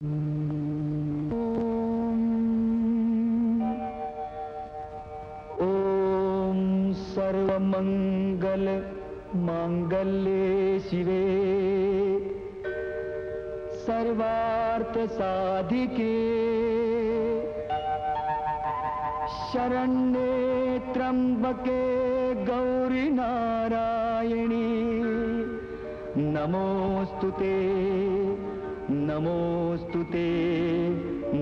ओम सर्वमंगल मांगल्ये शिवे सर्वार्थ साधिके शरण्ये त्र्यंबके गौरी नारायणी नमोस्तुते नमोस्तुते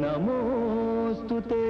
नमोस्तुते।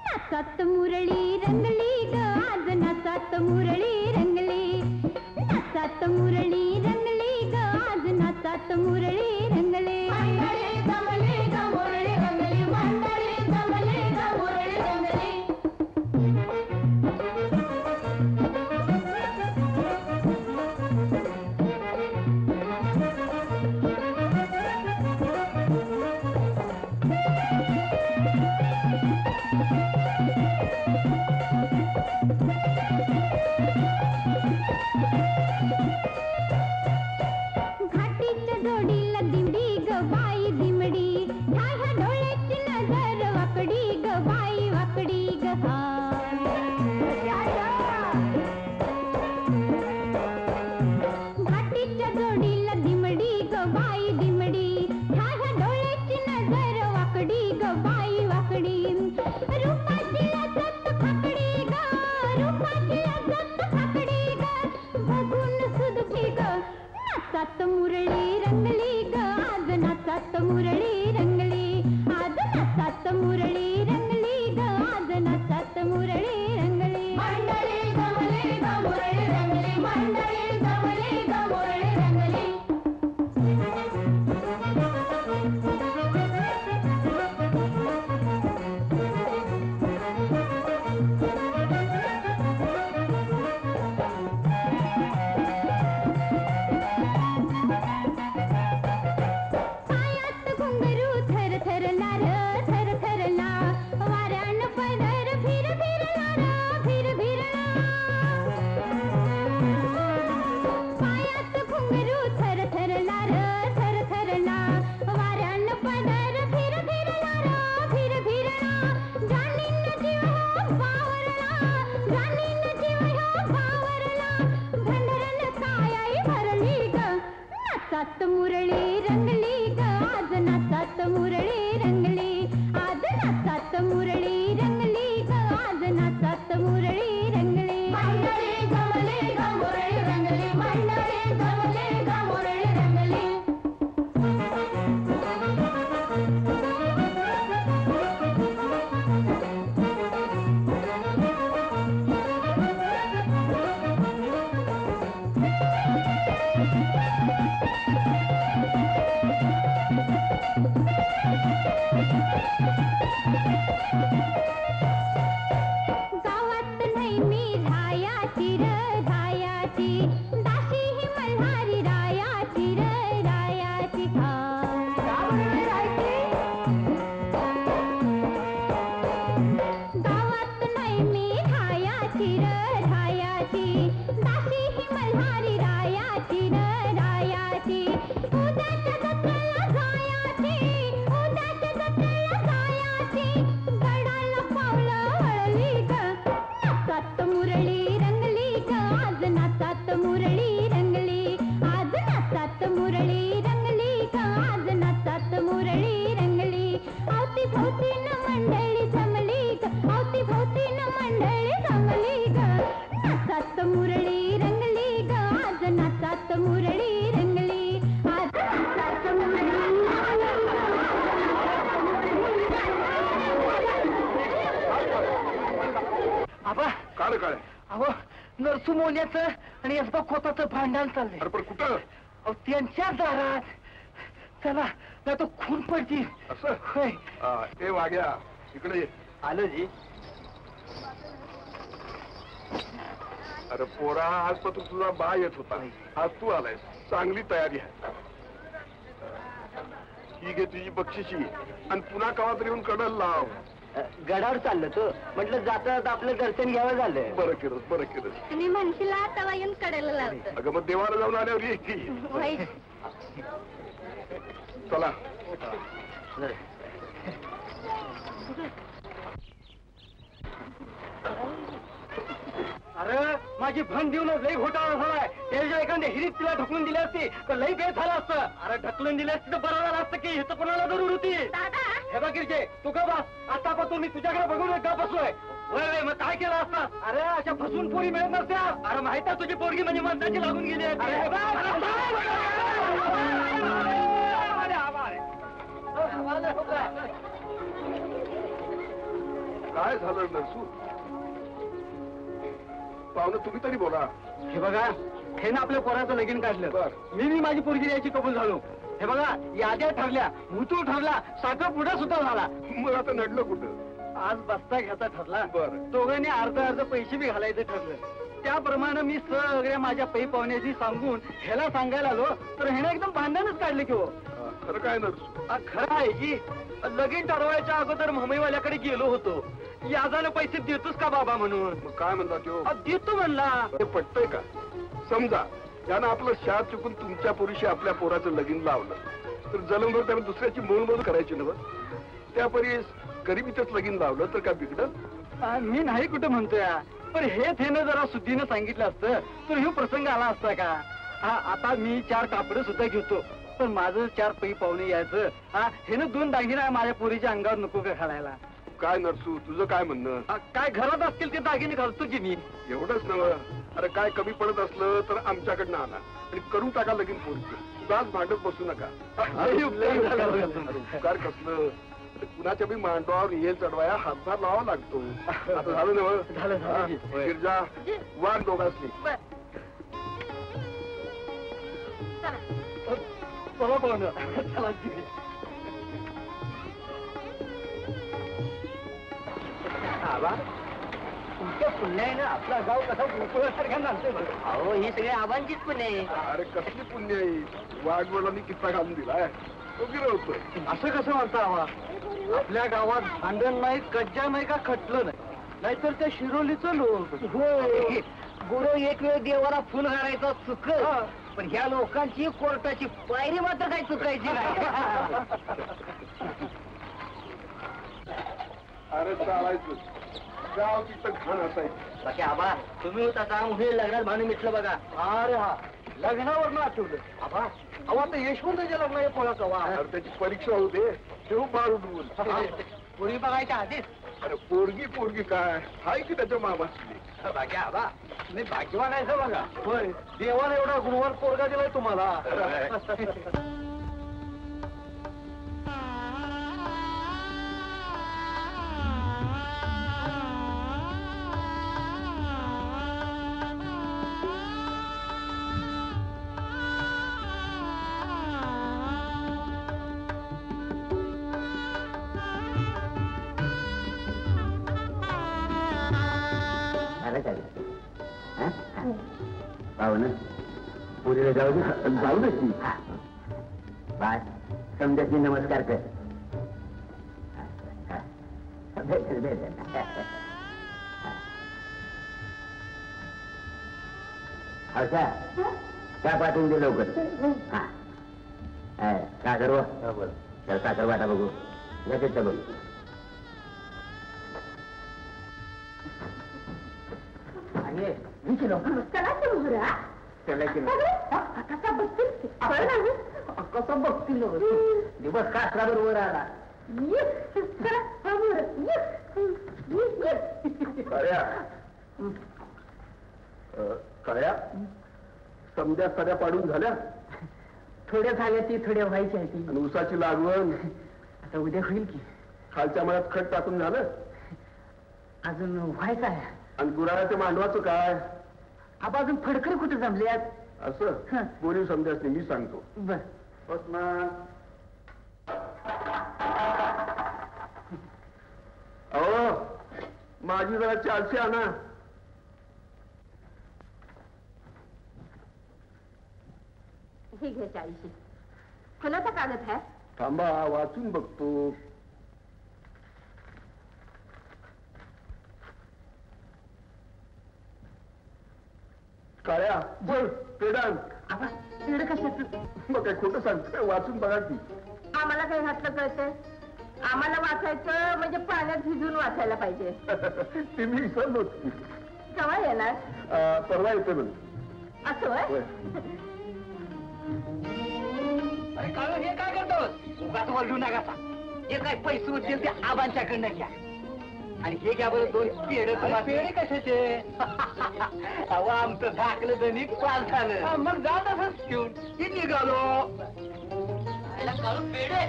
नाचात मुरळी रंगली ग आज नाचात मुरळी रंगली नाचात मुरळी रंगली ग आज नाचात मुरळी रंगली मंडळी जमली ग मुरळी रंगली मंडळी जमली ग मुरळी रंगली घाटीच्या जोडीला दिमडी ग बाई दिमडी ह्या डोळ्याची नजर वाकडी ग बाई रायाची र रायाची दासी ही मल्हारी रायाची र रायाची उद्याच्या जत्रेला जायाची उद्याच्या जत्रेला जायाची गडाला पावलं वळली ग नाचात मुरळी रंगली ग आज नाचात मुरळी रंगली आज नाचात मुरळी रंगली ग आज नाचात मुरळी रंगली अवती भोवती न मंडळी जमली ग अवती भोवती न मंडळी जमली ग नाचात मुरळी रंगली ग आज नाचात मुरळी रंगली आज नाचात आबा काळ काय अहो नरसू मोन्याचं आणि यसबा खोताचं भांडण चाललंय अरे पण कुठं अहो त्यांच्या दारात चला नाही तो खून पडतील असं होय हे वाग्या इकडे ये. आलो जी अरे पोरा आजपासून तुझा बा येत होता आज तू आलायस चांगली तयारी आहे ही घे तुझी बक्षिशी आणि पुन्हा कवा तरी येऊन कडल लाव गडावर चाललो तो म्हटलं जाता आपलं दर्शन घ्यावं झालं बरं केलं बरं केलं तुम्ही म्हणशीला तवा येऊन कडेला लावतं अगं मग देवाला जाऊन आल्यावर ये की होय चला अरे माझी भन देऊनच लई घोटाळा झालाय त्याच्या एखाद्या हिरीत तिला ढकलून दिली असती तर लई बेस झालं असतं अरे ढकलून दिली असती तर बरं झालं असतं की हे तर कोणाला जरूर होती हे बघ गिरजे तू का बस आतापासून मी तुझ्याकडे बघून का बसलोय वय वय मग काय केलं असतं अरे अशा फसून पोरी मिळत नसत्या अरे माहित आहे तुझी पोरगी म्हणजे मनताची लागून गेली आहे. अरे हे बघ, काय झालं नरसू पाहुणं तुम्ही तरी बोला हे बघा हे ना आपल्या पोराचं लगीन काढलं बर. मी माझी पोरगी द्यायची कबूल झालो हे बघा याद्या ठरल्या मुतूळ ठरला साखर पुढे सुद्धा झाला मग आता नडलं कुठं आज बस्ता घ्यायचा ठरला बरं. दोघांनी अर्ध पैसे बी घालायचं ठरलं त्याप्रमाणे मी सगळ्या माझ्या पै पाहुण्याशी सांगून ह्याला सांगायला आलो तर ह्याने एकदम भांडणच काढले की हो खरं काय नरसू खरं आहे की लगीन ठरवायच्या अगोदर मुंबईवाल्याकडे गेलो होतो याजाने पैसे देतोस का बाबा म्हणून मग काय म्हणता तो देतो म्हणला ते पटतंय का समजा त्यानं आपलं शाळ चुकून तुमच्या पोरीशी आपल्या पोराचं लगीन लावलं तर जलमभर त्यानं दुसऱ्याची मोलमोल करायची ना त्यापरी गरिबीतच लगीन लावलं तर काय बिघडत मी नाही कुठं म्हणतोय पण हेच हेनं जरा सुद्धीनं सांगितलं असतं तर हे प्रसंग आला असता का आता मी 4 कापडं सुद्धा घेतो पण माझं 4 पै पाहुणे यायचं हेनं 2 दागिने माझ्या पोरीच्या अंगावर नको का घालायला काय नरसू तुझं काय म्हणणं काय घरात असतील ते दागिने घालतो की मी एवढंच नव्ह अरे काय कमी पडत असलं तर आमच्याकडनं आणा आणि करून टाका लगीन पोरचं उगाच भांडत बसू नका उपकार कसलं कुणाच्या बी मांडवावर येल चढवाया हातभार लावा लागतो आता झालं ना गिरजा वाट दोघांनी चला पाहुणं चला तुमच्या पुण्याने आपला गाव कसा गोकुळासारखा नाचतोय बघा अहो ही सगळी आबांचीच पुण्य आहे अरे कसली पुण्य आहे वाघवडिलांनी किस्सा घालून दिलाय तो गिरवतोय असं कसं म्हणता हवा आपल्या गावात भांडण नाही कज्जा नाही का खटलं नाही नाहीतर त्या शिरोलीचं लोक होय गुरु एक वेळ देवाला फुल घालायचं चुक पण ह्या लोकांची कोर्टाची पायरी मात्र काही चुकायची नाही अरे चालायचं गाव तिथं घाण असायचं बाकी आबा तुम्ही होता का मुली लग्नात भांडण मिटलं बघा अरे हा लग्नावर आठवलं आबा अहो आता यशवंतच्या लग्न हे कोणाच अरे त्याची परीक्षा होते ठेवू बाळ उडवून पुरी बघायच्या आधीच अरे पोरगी काय हाय की त्याच्या मामाची बाकी आबा तुम्ही भाग्यवान आहे बघा होय देवाला एवढा गुरुवार पोरगा दिलाय तुम्हाला पाहुणं पुरीला जाऊ दे की बाय समजाची नमस्कार कर हर्षा चहा पाठवून दे लवकर. हा साखर वा चल साखर वाटा बघू लगेच बघू. कसं बघतील दिवस कासरा बरोबर आला. काळ्या समजा सऱ्या पाडून झाल्या. थोड्या झाल्या ती थोड्या व्हायच्या ती. आणि उसाची लागवण आता उद्या होईल की. खालच्या मळ्यात खत टाकून झालं. अजून व्हायचं आहे. आणि गुराळाच्या मांडवाचं काय. आपण अजून फडकरी कुठे जमल्यात. असं बोलीव समजाच नाही मी सांगतो. बर अहो माझी जरा 400 आणा. हे घे 40. कोणाचा कागद आहे. थांबा वाचून बघतो. काळ्या बोल पेडान. पेढ कशाचं. मग काय खोटं सांगतो वाचून बघा की. आम्हाला काही घातलं कळतंय. आम्हाला वाचायचं म्हणजे पाण्यात भिजून वाचायला पाहिजे. ते मी विसरलोच. केव्हा येणार. परवा येते म्हण. असं होय. अरे काळ हे काय करतोस. उगाच वरडू नका. हे काय पैसे उचल ते आबांच्याकडनं घ्या. आणि हे घ्या बरं 2 पेढे. पेढे कशाचे. अहो आमचं धाकलं दणिक पास झालं. मग जा तसंच घेऊन की निघालो. पेढे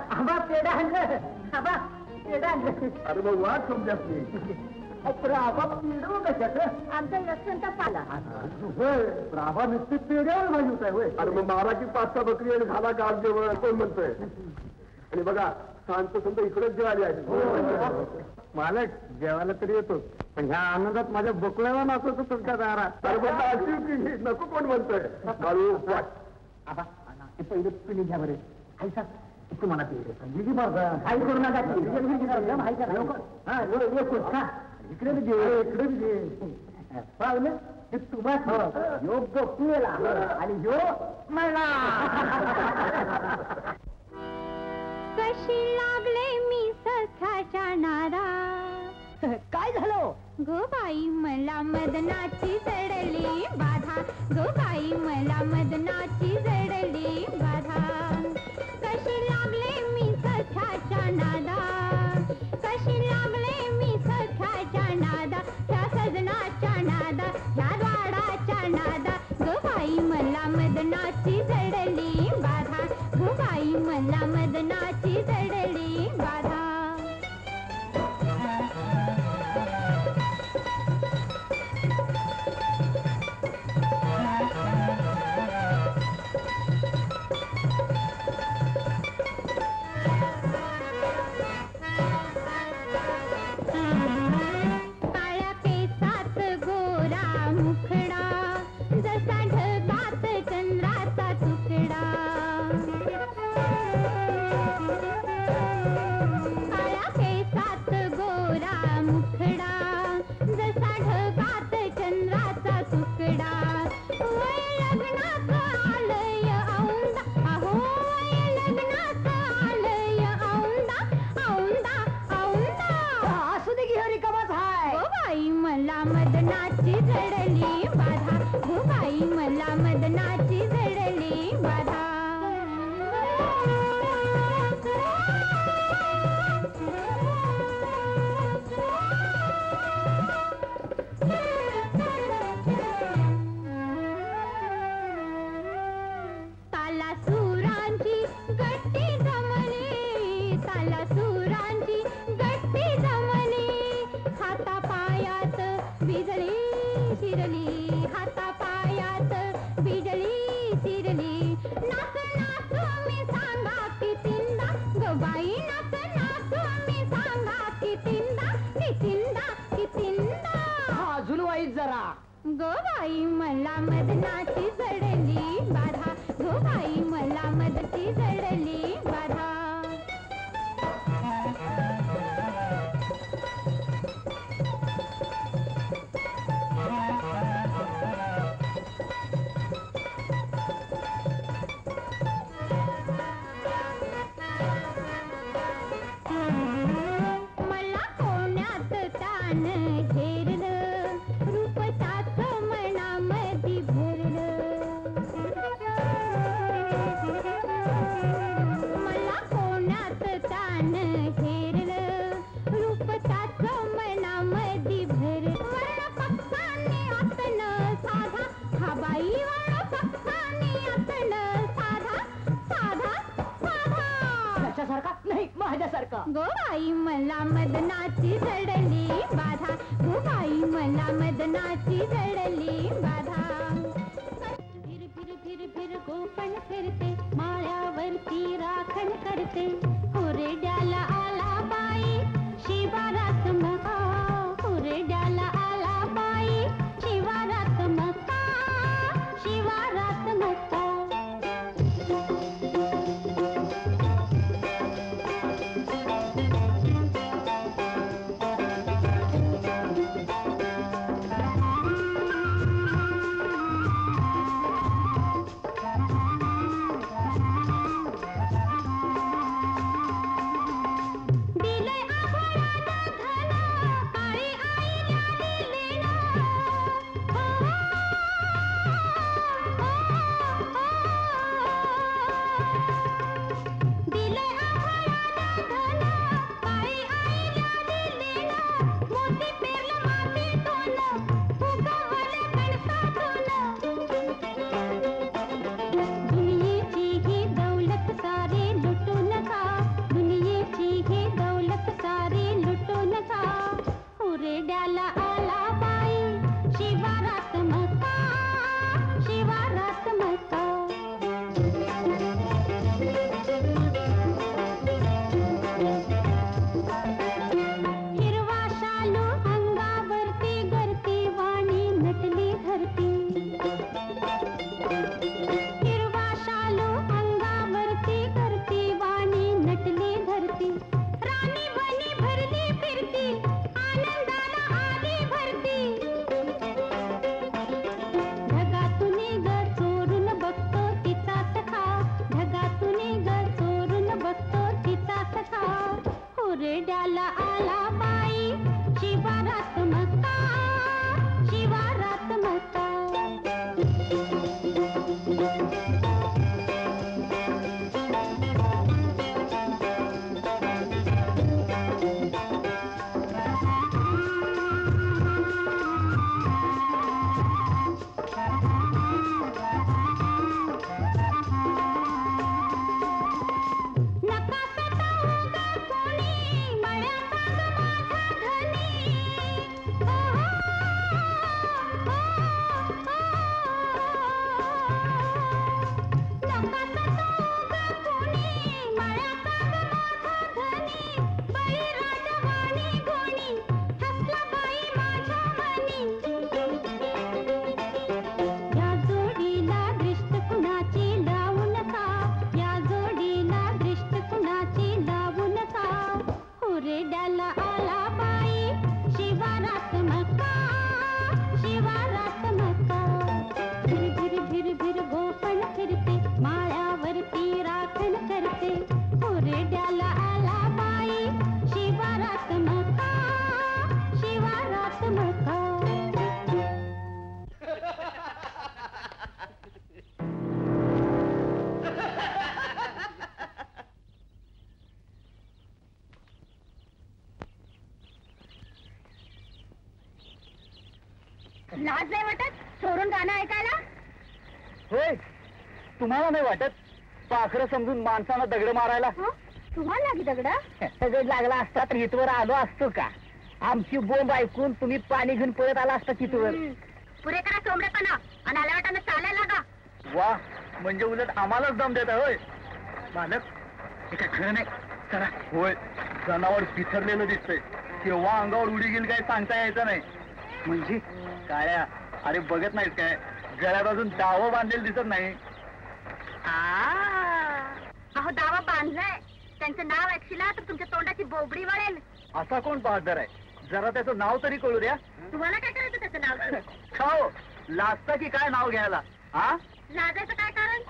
आंबा पेढा आणलं. आंबा पेढा आणलं. अरे मग वाच समजाच नाही. आबा पेढ कशाचं. आमचा यशवंत पाला. राबा नुसती पेढ्यावर माहिती होत आहे होय. अरे मग माराची 5-6 बकरी आणि झाला गाव जेवण कोण म्हणतोय. आणि बघा सांगतो समजा इकडेच जेवायला आहे. मालक जेवायला तरी येतो पण ह्या आनंदात माझ्या बकल्याला नाचवतो तुमच्या दारात. अरे बघा अशी नको कोण म्हणतोय. काळू वाट. आबा ते पहिले पिढी घ्या बरे. ऐसा तुम्हाला काही करू नका. इकडे बी घे इकडे बी घे. पाहिलं हे तुम्हाला योग्य पिला आणि यो मला. कशी लागले मी सख्याच्या नारा. काय झालं. गो बाई मला मदनाची जडली बाधा. गो बाई मला मदनाची जडली बाधा. कशी लागले मी सख्याच्या नादा. कशी लागले मी सख्याच्या नादा. त्या सजनाच्या नादा त्या वाडाच्या नादा. गो बाई मला मदनाची जडली बाधा. गो बाई मला मदनाची जडली बाधा. गो बाई मला मदनाची जडली बाधा, गो बाई मला मदची जडली बाधा. मला कोण्यात ताण घेरलं, रूपसाच मनामधी भरलं. मला कोण्यात ताण घेरलं, रूपसाच मनामधी भरलं. वर्ण पक्षाने आतन साधा, हा बाई वर्ण पक्षाने आतन साधा साधा साधा. कशासारखा नाही माझ्यासारखा. गो बाई मला मदनाची जडली बाधा, गो बाई मला मदनाची जडली बाधा. फिर फिर फिर फिर गोपण फिरते, माळ्यावरती राखण करते. हुरड्याला आला बाई शिवारात मका, हुरड्याला आला बाई शिवारात मका, शिवारात मका. दिलंय आभाळानं धन, काळी आईला दिलेलं. हो, हो, दिलंय आभाळानं धन, काळी आईला दिलेलं. मोती पेरलं मातीतून, उगवलं कणसातून. दुनियेची ही दौलत सारी लुटू नका, दुनियेची ही दौलत सारी लुटू नका. हुरड्याला आला बाई शिवारात मका, शिवारात मका. हिरवा शालू अंगावरती गरती वाणी नटली धरती. हिरवा शालू अंगावरती करती वाणी नटली धरती. राणी बनी भरली फिरती, आनंदाला आली भरती. ढगातून ग चोरून बघतो तिचा सखा, ढगातून ग चोरून बघतो तिचा सखा. हुरड्याला आला बाई शिवारात मका, शिवारात मका. नका सतावू ग कोणी, मळ्याचा ग माझा धनी. हो, हो, हो, नका सतावू ग कोणी, मळ्याचा ग माझा धनी. बळीराजवाणी गोणी, हसला बाई माझ्या मनी. या जोडीला दृष्ट कुणाची लावू नका, या जोडीला दृष्ट कुणाची लावू नका. हुरड्याला आला बाई शिवारात मका, शिवारात मका. भिर भिर भिर भिर गोपण फिरते, माळ्यावरती राखण करते. हुरड्याला आला बाई शिवारात मका, शिवारात मका. लाज नाही वाटत चोरून गाणं ऐकायला? होय, तुम्हाला नाही वाटत पाखरं समजून माणसाला दगड मारायला? तुम्हाला लागली दगड? दगड लागला असता तर इथवर आलो असतो का? आमची बोंब ऐकून तुम्ही पाणी घेऊन पळत आला असता तिथवर. पुरे करा सोमडेपणा आणि आल्या वाटानं चालायला लागा. वा, म्हणजे उलट आम्हालाच दम देता होय. मालक, हे काय खरं नाही. चला. होय, जनावर पिथरलेलं दिसतंय. केव्हा अंगावर उडी गेली काय सांगता यायचं नाही. म्हणजे काळ्या अरे बघत नाहीस काय गळ्यात अजून दावं बांधलेलं दिसत नाही. अहो दावा बांधलाय. त्यांचं नाव ऐकशीला तर तुमच्या तोंडाची बोबडी वळेल. असा कोण बहादर आहे? जरा त्याचं नाव तरी कळू द्या. तुम्हाला काय करायचं त्याचं नाव? खाओ लाजता की काय नाव घ्यायला? हा लाजायचं काय कारण?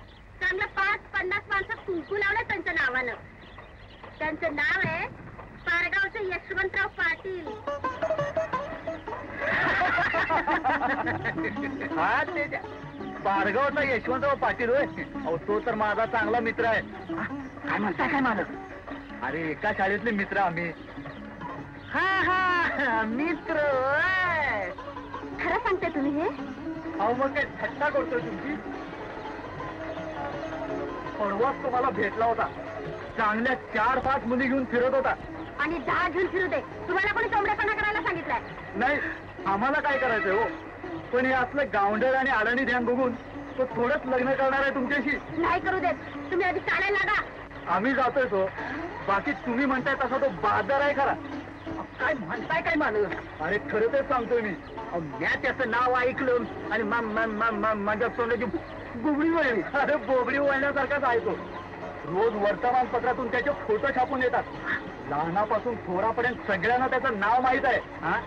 चांगलं 5-50 माणसं कुंकू लावलं त्यांच्या नावानं. त्यांचं नाव आहे पारगावचे यशवंतराव पाटील. हा ते द्या. पारगावचा यशवंतराव पाटील होय. अहो तो तर माझा चांगला मित्र आहे. काय म्हणताय काय मानस? अरे एका शाळेतले मित्र आम्ही. हा मित्र होय. खरं सांगते तुम्ही हे? अहो मग काय थट्टा करतोय तुमची? परवाच तुम्हाला भेटला होता. चांगल्या 4-5 मुली घेऊन फिरत होता. आणि 10 घेऊन फिरू दे. तुम्हाला कोणी चोंबडेपणा करायला सांगितलंय? नाही आम्हाला काय करायचंय हो. पण हे असलं गावंडळ आणि अडाणी ध्यान बघून तो थोडंच लग्न करणार आहे तुमच्याशी. नाही करू देत. तुम्ही आधी चालायला लागा. आम्ही जातोय तो. बाकी तुम्ही म्हणताय तसा तो बहादर आहे खरा. काय म्हणताय काय माणूस? अरे खरं तेच सांगतोय मी. म्या त्याचं नाव ऐकलं आणि माझ्या तोंडाची गुबडी वळली. अरे बोबडी वळण्यासारखाच आहे तो. रोज वर्तमानपत्रातून त्याचे फोटो छापून येतात. लहानापासून थोरापर्यंत सगळ्यांना त्याचं नाव माहित आहे. हा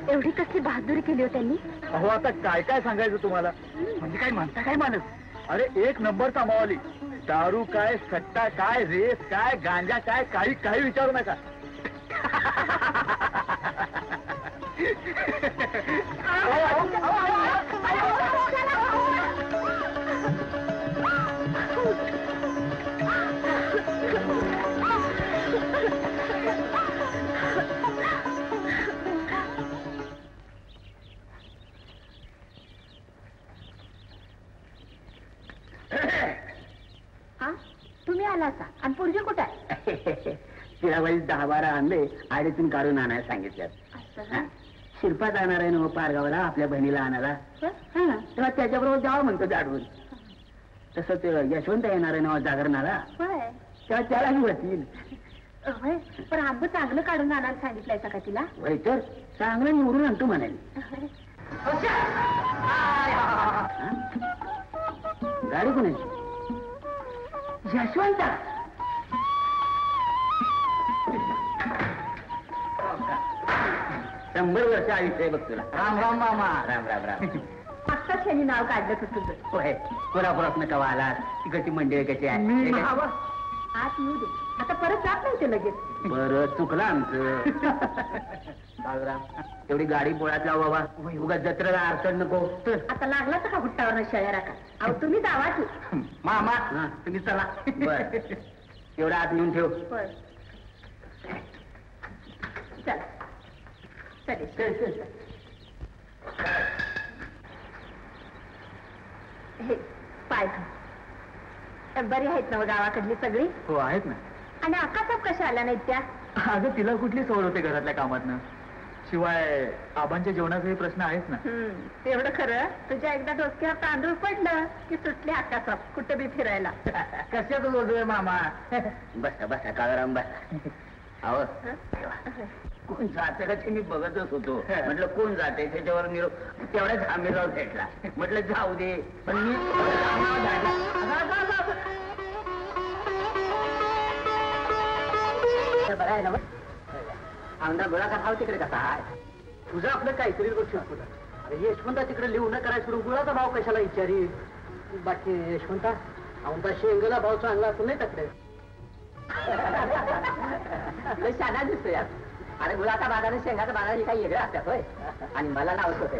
एवढी कसली बहादुरी केली हो त्यांनी? अहो आता काय काय सांगायचं तुम्हाला. म्हणजे काय म्हणता काय माणूस? अरे 1 नंबरचा मावाली. दारू काय, सट्टा काय, रेस काय, गांजा काय, काही काही विचारू नका. तुम्ही आला का? आणि पुढचे कुठे आहे? तिला वाईस 10-12 आणले. आडीतून काढून आणायला सांगितलं. शिरपा जाणार आहे ना पारगावला आपल्या बहिणीला आणायला. तेव्हा त्याच्याबरोबर जावं म्हणतो जाडवून. तसंच यशवंत येणार आहे ना जागरणाला. तेव्हा त्यालाही होतील. पण आंब चांगलं काढून आणायला सांगितलंय का तिला? वय तर चांगलं निवडून आणतो म्हणाली. गाडी कोणाची? यशवंत. 100 वर्ष आयुष्य आहे बघ तुला. राम राम मामा. राम राम राम. आत्ताच त्यांनी नाव काढलं तुझं. होय कोल्हापुरात कवा आला? तिकडची मंडळी कशी आहे? आत येऊ दे. आता परत जात नाही ते लगेच. बरं चुकलं आमचं. तेवढी गाडी पोळ्यात लाव बाबा. उगा जत्रेला अडचण नको. आता लागलाच का हुट्टावर शहरा का? अहो तुम्ही जावा की. मामा तुम्ही चला. बर तेवढा आत नेऊन ठेव. चला हे पाय बरी आहेत ना गावाकडली सगळी? हो आहेत ना. आणि अक्कासाहेब कशा आल्या नाहीत त्या? अगं तिला कुठली सवड होते घरातल्या कामातनं. शिवाय आबांच्या जेवणाचाही प्रश्न आहेच ना. तेवढं खरं. तुझ्या एकदा डोसक्यावर तांदूळ पडलं की सुटले अक्कासाहेब कुठे बी फिरायला. कशात बोलतोय मामा? बसा बसा काळाराम बसा. अहो कोण जाते का ते मी बघतच होतो. म्हटलं कोण जाते त्याच्यावर निरोप. तेवढ्याच आंबेगाव भेटला. म्हटलं जाऊ दे. पण मी बरं आहे ना मग. आमदार गुळाचा भाव तिकडे कसा आहे? तुझं आपलं काहीतरी गोष्ट तुला. अरे यशवंता तिकडे लिहून करायचं सोडून गुळाचा भाव कशाला विचारी? बाकी यशवंता आमचा शेंगला भाव चांगला असतो नाही तिकडे. शाळा दिसतो यार. अरे गुळाचा बाजार शेंगाचा बाजार काही वेगळं असतात होय. आणि मला नावच होते.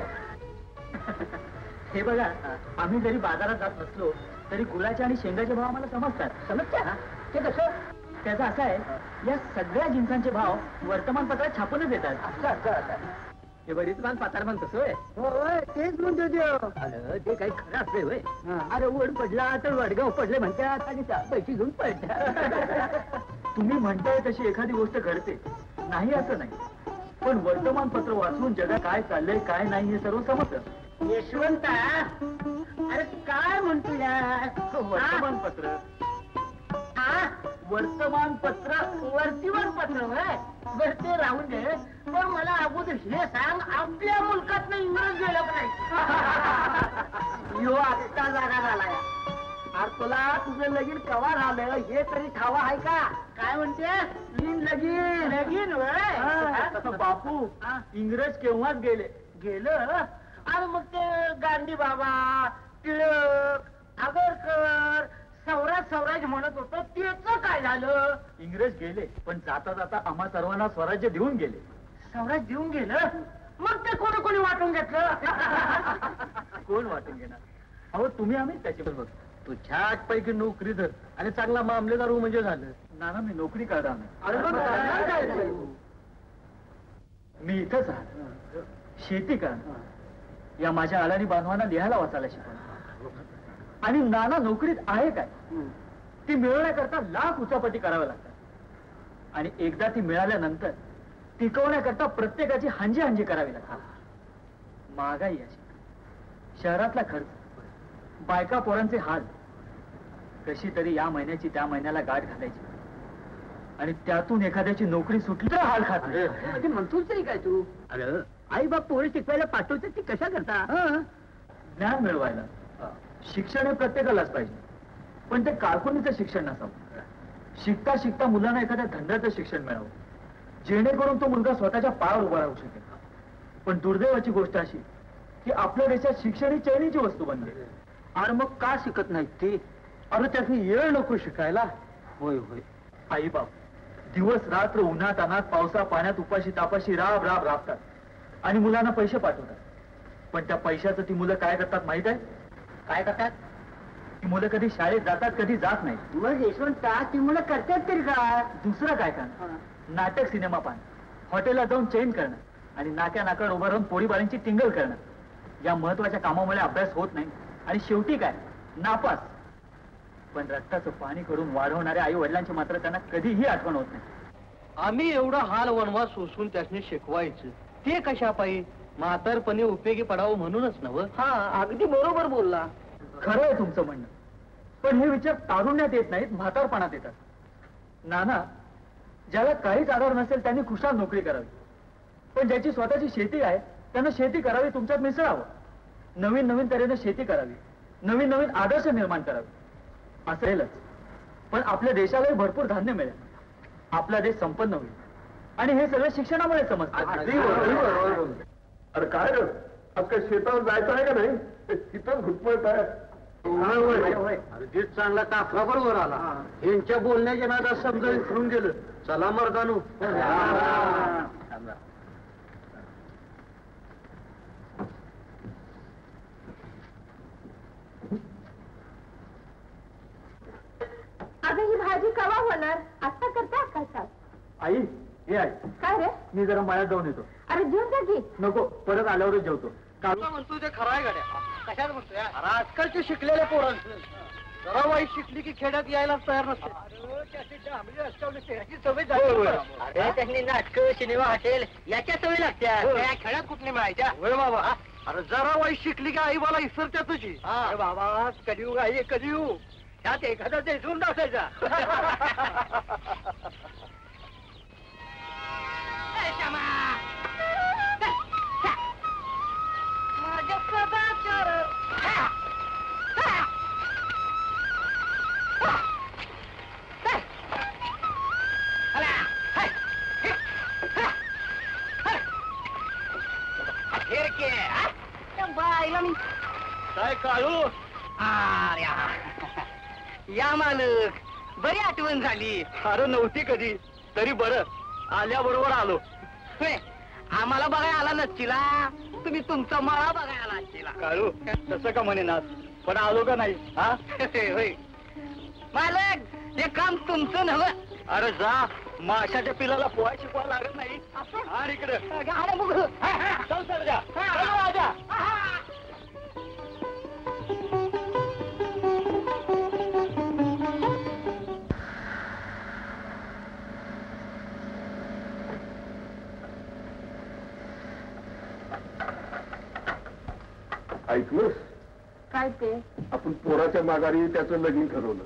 हे बघा आम्ही जरी बाजारात जात नसलो तरी गुळाचे आणि शेंगाचे भाव आम्हाला समजतात. समजत्या ते कसं? त्याचा असा आहे या सगळ्या जिन्सांचे भाव वर्तमानपत्रात छापूनच येतात. हे बरीच मान पातार म्हणतोस होय. होय तेच म्हणतो ते. ते काही खरं असते होय. अरे वड पडला तर वडगाव पडले म्हणतात आणि पैसे घेऊन पडतात. तुम्ही म्हणताय तशी एखादी गोष्ट घडते नाही असं नाही. पण वर्तमानपत्र वाचून जगात काय चाललंय काय नाही हे सर्व समजतं. यशवंता अरे काय म्हणतो यार? वर्तमानपत्र वर्तमानपत्र वरतीवर पत्र बर ते राहून दे. पण मला अगोदर हे सांग, आपल्या मुलकात इंग्रज गेलं का नाही? यो आत्ता जागा झालाय. अरे तुला तुझं लगीन कवा झालं हे तरी ठावा आहे का? काय म्हणते लगीन लगीन वय बापू इंग्रज केव्हाच गेले गेलं. आणि मग ते गांधी बाबा टिळक आगरकर स्वराज म्हणत होतं त्याच काय झालं? इंग्रज गेले पण जाता जाता आम्हा सर्वांना स्वराज्य देऊन गेले. स्वराज देऊन गेलं मग ते कोणी कोणी वाटून घेतलं? कोण वाटून घेणार? अहो तुम्ही आम्ही त्याच्याबरोबर तू छाट पैकी नोकरी धर आणि चांगला मामलेदार हो म्हणजे झालं. नाना मी नोकरी करणार नाही. मी इथंच आहे. शेती करणार. या माझ्या अडाणी बांधवांना लिहायला वाचायला शिकवणार. आणि नाना नोकरीत आहे काय ती मिळवण्याकरता लाख उचापटी कराव्या लागतात. आणि एकदा ती मिळाल्यानंतर टिकवण्याकरता प्रत्येकाची हांजी करावी लागतात. महागाई अशी, शहरातला खर्च, बायका पोरांचे हाल, कशी तरी या महिन्याची त्या महिन्याला गाठ घालायची. आणि त्यातून एखाद्याची नोकरी सुटली तर हाल खात. म्हणजे म्हणतोच तरी काय तू? अरे आई बाप पोरी शिकवायला पाठवते ती कशा करता? ज्ञान मिळवायला शिक्षण हे प्रत्येकालाच पाहिजे. पण ते कारकुनीचं शिक्षण नसावं. शिकता शिकता मुलांना एखाद्या धंद्याचं शिक्षण मिळावं जेणेकरून तो मुलगा स्वतःच्या पायावर उभा राहू शकेल. पण दुर्दैवाची गोष्ट अशी की आपल्या देशात शिक्षण ही चैनीची वस्तू बनली. अरे मग का शिकत नाहीत ती? अरे त्यातली येळ नको शिकायला. होय होय. आई बाप दिवस रात्र उन्हात अनात पावसा पाण्यात उपाशी तापाशी राब राबतात आणि मुलांना पैसे पाठवतात. पण त्या पैशाचं ती मुलं काय करतात माहित आहे? काय करतात? ती मुलं कधी शाळेत जातात कधी जात नाही. मग यशवंता ती मुलं करतात तरी काय? दुसरं काय का नाटक सिनेमा पाहणं, हॉटेलला जाऊन चेंज करणं आणि नाक्यावर उभं राहून पोळीबाळींची टिंगल करणं. या महत्वाच्या कामामुळे अभ्यास होत नाही आणि शेवटी काय नापास. पण रक्ताचं पाणी करून वाढवणाऱ्या आई वडिलांची मात्र त्यांना कधीही आठवण होत नाही. आम्ही एवढा हाल वनवास सोसून त्याने शिकवायचं ते कशा पाहिजे? म्हातारपणे उपयोगी पडावं म्हणूनच नव. हा अगदी बरोबर बोलला. खरं आहे तुमचं म्हणणं. पण हे विचार तारुण्यात येत नाहीत, म्हातारपणात येतात. नाना ज्याला काहीच आधार नसेल त्यांनी खुशाल नोकरी करावी. पण ज्याची स्वतःची शेती आहे त्यांना शेती करावी, तुमच्यात मिसळावं. नवीन नवीन तऱ्हेने शेती करावी, नवीन नवीन आदर्श निर्माण करावे. असेलच पण आपल्या देशालाही भरपूर धान्य मिळेल, आपला देश संपन्न होईल. आणि हे सगळं शिक्षणामुळे समजतं. अरे काय रे आज काय शेतावर जायचं आहे का नाही? तिथंच घुटमळत आहे. अगदीच चांगला काफला बरोबर आला. यांच्या बोलण्याच्या नादात समजा विसरून गेलं. चला मर्दानू. अगं ही भाजी कवा होणार? आत्ता करता कसा? आई हे आहे. काय रे? मी जरा मळ्यात जाऊन येतो. अरे जेवण जा की. नको परत आल्यावरच जेवतो. म्हणतो ते खरं आहे गाड्या. कशात म्हणतोय? अरे आजकालचे शिकलेल्या पोरांचं जरा वाईट शिकली की खेड्यात यायलाच तयार नसते. सवय झाली. अरे त्यांनी नाटक सिनेमा हॉटेल याच्या सवय लागत्या. खेड्यात कुठली माहिती? होय बाबा. अरे जरा वाईट शिकली की आई मला इसरत्या तुझी. अरे बाबा कधी आई कधी त्यात एखादा देसून टाकायचा. काय काळू? या मालक बरी आठवण झाली. अरे नव्हती कधी तरी बरं आल्याबरोबर आलो. आम्हाला बघायला आला नसतीला, तुम्ही तुमचा मळा बघायला आला असतीला. काळू तसं का म्हणेनास पण आलो का नाही? हा होय मालक हे काम तुमचं नव्हं. अरे जा माशाच्या पिलाला पोहा शिकवा लागत नाही. आणि इकडे चल सर जा. चल राजा. ऐकलंस? काय ते? आपण पोराच्या माघारी त्याचं लगीन ठरवलं.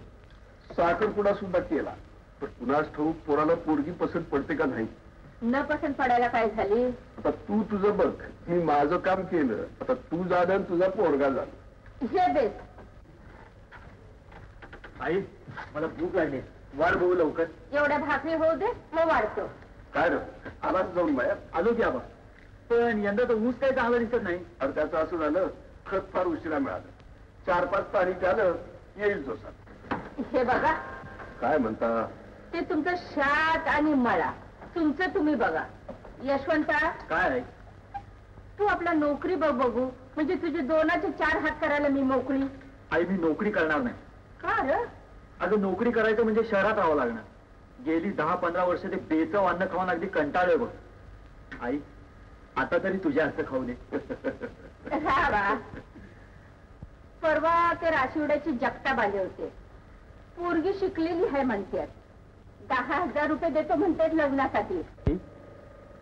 साखरपुडा सुद्धा केला. पण पुन्हाच ठाऊक पोराला पोरगी पसंत पडते का नाही. न पसंत पडायला काय झाली. आता तू तुझं बघ, मी माझं काम केलं, आता तू झालं आणि तुझा पोरगा झाला. हे बेस. आई मला भूक लागली, वाढ बघू लवकर. एवढ्या भाकरी होऊ दे मग वाढतो. काय रे आलाच जाऊन बाया. आलो की आबा, पण यंदा तर ऊस काही चांगला दिसत नाही. अरे त्याचं असं झालं, खत फार उशिरा मिळालं. 4-5 पाणी त्यालं येईल जोसा. हे बघा काय म्हणता. ते तुमचं शात आणि मळा तुमचं तुम्ही बघा. यशवंता काय आहे तू आपला नोकरी बघू, म्हणजे तुझे 2चे 4 हात करायला मी मोकळी. आई मी नोकरी करणार नाही. का र. अगं नोकरी करायचं म्हणजे शहरात राहावं लागणार. गेली 10-15 वर्ष ते बेचव अन्न खाऊन अगदी कंटाळलोय बघ. आई आता तरी तुझ्या हातचं खाऊ दे. राहा. परवा ते राशिवड्याची जगताप आले होते. पोरगी शिकलेली आहे म्हणतात. 10,000 रुपये देतो म्हणतात लग्नासाठी.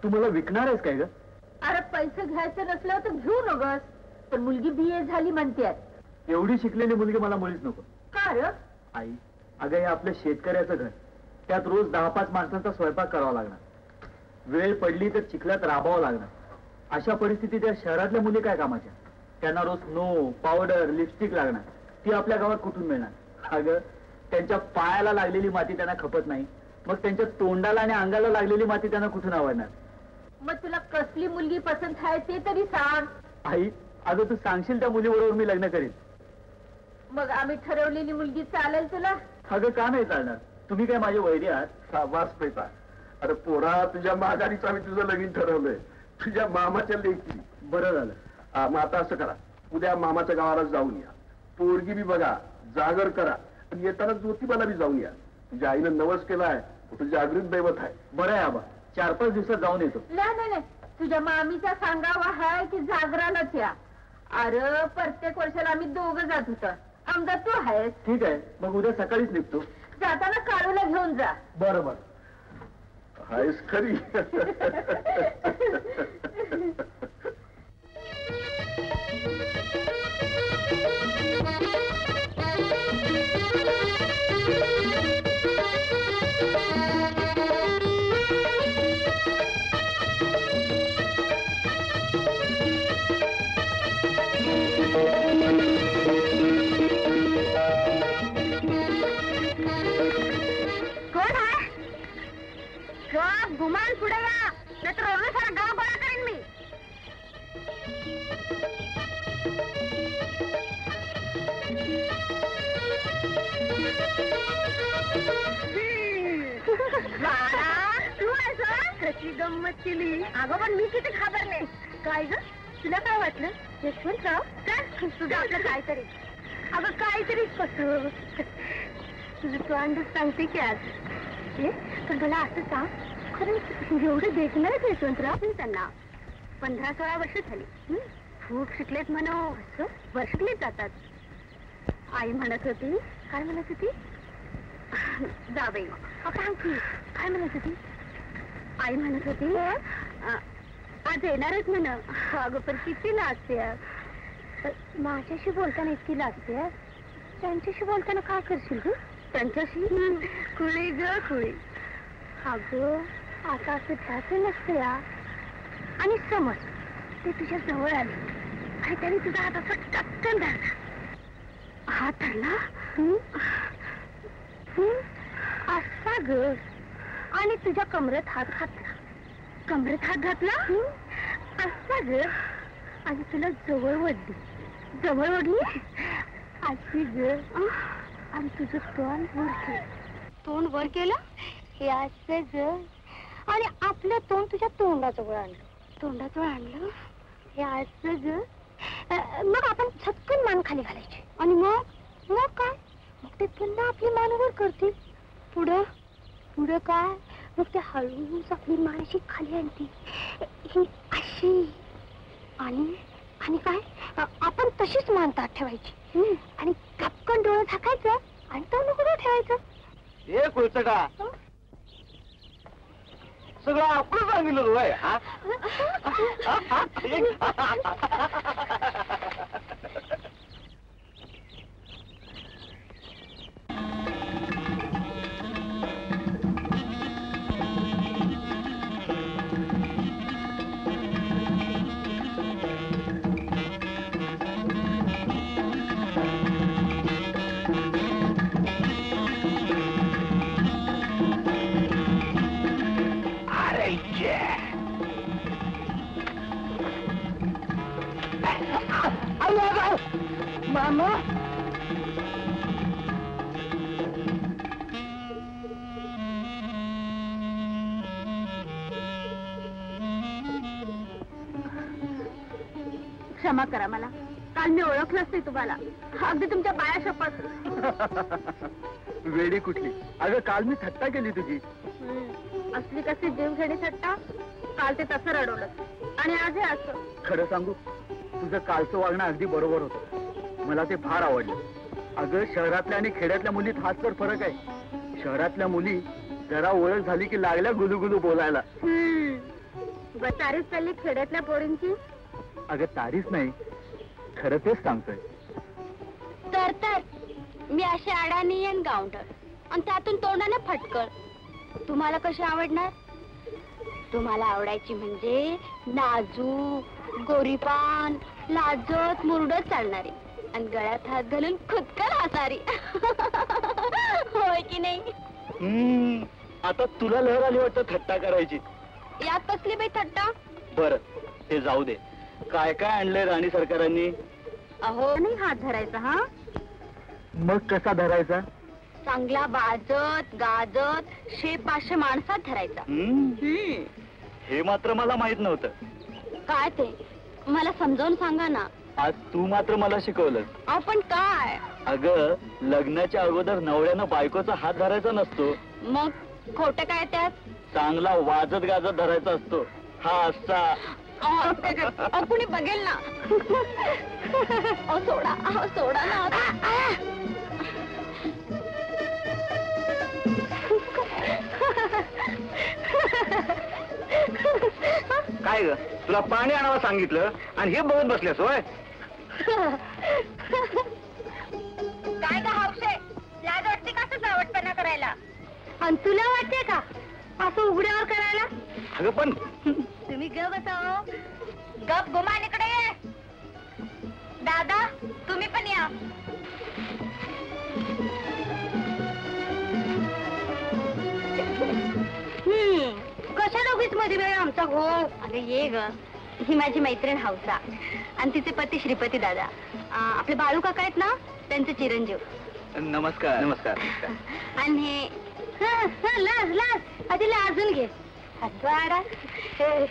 तू मला विकणार आहेस काय ग. अरे पैसे घ्यायचं नसलं तर घेऊ नगस, पण मुलगी BA झाली म्हणतात. एवढी शिकलेली मुलगी मला मुळीच नको. का र. आई अगं हे आपलं शेतकऱ्याचं घर, त्यात रोज 10-5 माणसांचा स्वयंपाक करावा लागणार. वेळ पडली तर चिखलात राबावं लागणार. अशा परिस्थितीत त्या शहरातल्या मुली काय कामाच्या. त्यांना रोज स्नो, पावडर, लिपस्टिक लागणार. ती आपल्या गावात कुठून मिळणार. अगं त्यांच्या पायाला लागलेली माती त्यांना खपत नाही, मग त्यांच्या तोंडाला आणि अंगाला लागलेली माती त्यांना कुठून आवडणार. मग तुला कसली मुलगी पसंत आहे ते तरी सांग. आई अगं तू सांगशील त्या मुलीबरोबर मी लग्न करीन. मग आम्ही ठरवलेली मुलगी चालेल तुला. अगं का नाही चालणार. तुम्ही काय माझे वैरी आहात. शाबास पैसा. अरे पोरा तुझ्या माघारीच आम्ही तुझं लगीन ठरवलंय, तुझ्या मामाच्या लेकी. बरं झालं. मग आता असं करा, उद्या मामाच्या गावाला जाऊन या. पोरगी बी बघा, जागर करा, आणि येताना ज्योतिबाला बी जाऊन या. तुझ्या आईनं नवस केलाय, तुझं जागृत दैवत आहे. बरं आहे आबा, 4-5 दिवसात जाऊन येतो. नाही, तुझ्या मामीचा सांगावा हाय की जागरालाच या. अरे प्रत्येक वर्षाला आम्ही दोघं जात होतो. आमदार तू आहेस. ठीक आहे, मग उद्या सकाळीच निघतो. जाताना काळूला घेऊन जा. बरं बरं. आहेस खरी. कोण आहे. गुमान पुढे या, नाहीतर ओरडून सारा गाव गोळा करेन मी. तू कशी गंमत केली. अगं पण मी किती घाबरले. काय ग तुला काय वाटलं. यशवंतराव काय तुझं आपलं काहीतरी. अगं काहीतरी कसं तुझं तू अंदाज सांगते की आज. पण मला असं सांग, खरं एवढं देखणार आहे यशवंतराव. त्यांना 15-16 वर्ष झाली. खूप शिकलेत म्हणा. असं वर्षातलेच जातात. आई म्हणत होती. काय म्हणत होती. जाबाई सांग की काय म्हणत होती. आई म्हणत होती आज येणारच म्हण. अगं पण किती लाजते. माझ्याशी बोलताना इतकी लाजते. त्यांच्याशी बोलताना काय करशील ग. त्यांच्याशी कुळी ग कुळी. अगं आता असं त्याचं नसतं या. आणि समज ते तुझ्या जवळ आले आणि त्याने तुझा हात असं टक्कन धरला. हात धरला असा ग. आणि तुझ्या कमरेत हात घातला. कमरेत हात घातला असा ग. आणि तुला जवळ ओढली. जवळ ओढली अशी ग. आणि तुझं तोंड वर केलं. तोंड वर केलं हे असं ग. आणि आपलं तोंड तुझ्या तोंडाजवळ आणलं. तोंडाजवळ आणलं हे असं ग. मग आपण झटकन मान खाली घालायची. आणि मग काय. मग ते पुन्हा आपली मान वर करतील. पुढं पुढं काय. मग ते हळूच आपली मान अशी खाली आणते ही अशी. आणि काय आपण तशीच मान ताट ठेवायची. आणि कपकन डोळं झाकायचं आणि तोंड उघडं ठेवायचं. हे कुळचटा सगळं आपण सांगितलं होय. मामा क्षमा करा मला. काल मी ओळखलंच नाही तुम्हाला. अगदी तुमच्या पाया शपथ. वेडी कुठली? अगं काल मी थट्टा केली तुझी. असली कसली जीवघेणी थट्टा. काल ते तसं रडवलं आणि आज हे असं. खरं सांगू, तुझं कालचं वागणं अगदी बरोबर होतं. मला ते फार आवडलं. अगं शहरातल्या आणि खेड्यातल्या मुलीत हाच तर फरक आहे. शहरातल्या मुली जरा ओळख झाली की लागल्या गुलुगुलू बोलायला. तारीफ चालली खेड्यातल्या पोरींची. अगं तारीफ नाही, खरं तेच सांगतोय. तर मी अशी अडाणी आणि गावंढळ आणि त्यातून तोंडाने फटकळ. तुम्हाला कशी आवडणार? तुम्हाला आवडायची म्हणजे नाजूक, गोरीपान, लाजत मुरडत चालणारी आणि गळ्यात हात घालून खुदकल हसारी. होय की नाही? आता तुला लहर आली वाटतं थट्टा करायची. यात कसली बाई थट्टा? बर ते जाऊ दे. काय काय आणलंय राणी सरकारांनी? अहो नाही हात धरायचा. हा मग कसा धरायचा? चांगला बाजत गाजत 500 माणसात धरायचा. हे मात्र मला माहित नव्हतं. काय ते मला समजावून सांगा ना. आज तू मात्र मला शिकवलं. आपण काय? अगं लग्नाच्या अगोदर नवऱ्यानं बायकोचा हात धरायचा नसतो. मग खोटं काय त्यात? चांगला वाजत गाजत धरायचा असतो. हा असा. कुणी बघेल ना. सोडा ना. काय ग, तुला पाणी आणावं सांगितलं आणि हे बघत बसल्यास होय? काय ग हौशे, लाज वाटते का असं सावटपणा करायला? आणि तुला वाटते का असं उघड्यावर करायला? अगं पण तुम्ही ग बसाव. गप गुमान इकडे ये. दादा तुम्ही पण या. कशा दोघीच मध्ये वेळ आमचा घोळ. अरे ये ग, ही माझी मैत्रीण हौसा आणि तिचे पती श्रीपती दादा. आपले बाळू काका आहेत ना, त्यांचे चिरंजीव. नमस्कार. नमस्कार. आणि हे लाज आधी लाजून घे.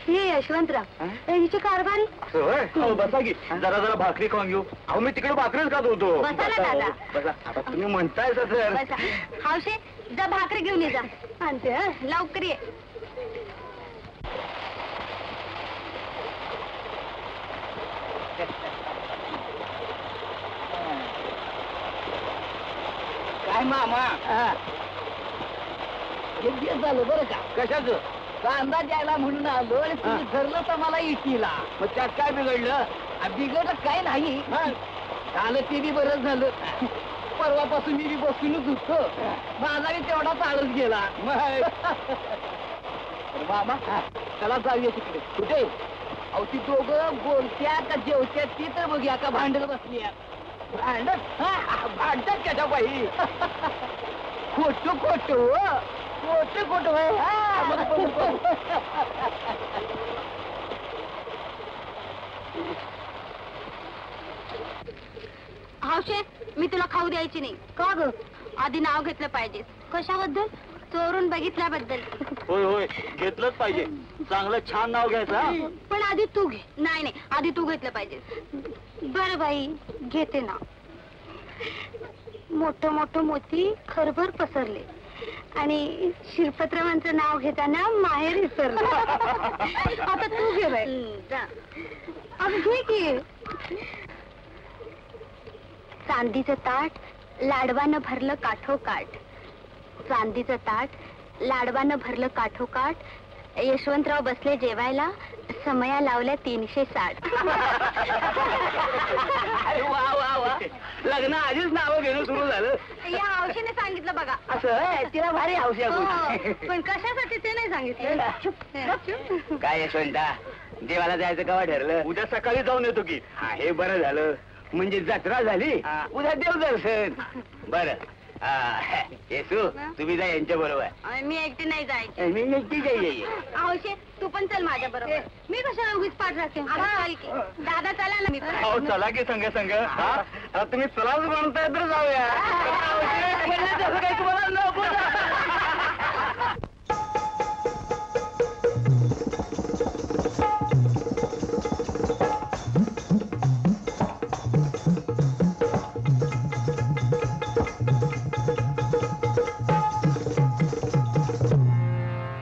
हे यशवंतराव हिची कारभारी. बसा की, जरा जरा भाकरी खाऊन घेऊ. अहो मी तिकडे भाकरीच खात होतो. बसा ना दादा. बसा. आता तुम्ही म्हणताय सर. बसा. हौशे जा भाकरी घेऊन ये जा. आणते लवकर ये. काय मामा एक दिवस झालं बरं का. कशाचं? कांदा द्यायला म्हणून आलो आणि तुम्ही ठरलं तर मला इटीला. मग त्यात काय बिघडलं? बिघडलं काय नाही. झालं ते बी बरंच झालं. परवापासून मी बी बसूनच होतो. माझा बी तेवढा चालत गेला. मामा चला जाऊया तिकडे. कुठे? अहो ती दोघं बोलत्या का जेवत्यात ती तर बघूया का भांडत बसली. भांडत? भांडतात त्याच्या बाई. खोटं हौशे मी तुला खाऊ द्यायची नाही. का ग? आधी नाव घेतलं पाहिजे. कशाबद्दल? चोरून बघितल्याबद्दल. होय होय घेतलंच पाहिजे. चांगलं छान नाव घ्यायचं. पण आधी तू घे. नाही आधी तू घेतलं पाहिजे. बरं बाई घेते ना. मोठं मोती खरभर पसरले आणि शिरपतरावांचं नाव घेताना माहेर विसरलं. आता तू घे बाई. अगं घे की. चांदीचं ताट लाडवानं भरलं काठोकाठ. चांदीचं ताट लाडवानं भरलं काठोकाठ. यशवंतराव बसले जेवायला. समया लावल्या 360. वा वा वा. लग्न आधीच नाव घेणं सुरू झालं. या हौशीने सांगितलं बघा. असं तिला भारी हौशी आहे. पण कशासाठी ते नाही सांगितलं. काय यशवंता, देवाला जायचं केव्हा ठरलं? उद्या सकाळी जाऊन येतो की. हे बरं झालं, म्हणजे जत्रा झाली, उद्या देवदर्शन. बरं येसू तुम्ही जा यांच्या बरोबर. मी एकटी नाही जायची. मी नक्की जाईल. अहोशे तू पण चल माझ्या बरोबर. मी कशाला उगीच पाठ राहते. चल की. दादा चला ना मी पण. अहो चला की संघ संघ. तुम्ही चलाच म्हणताय तर जाऊया. तसं काही तुम्हाला नको.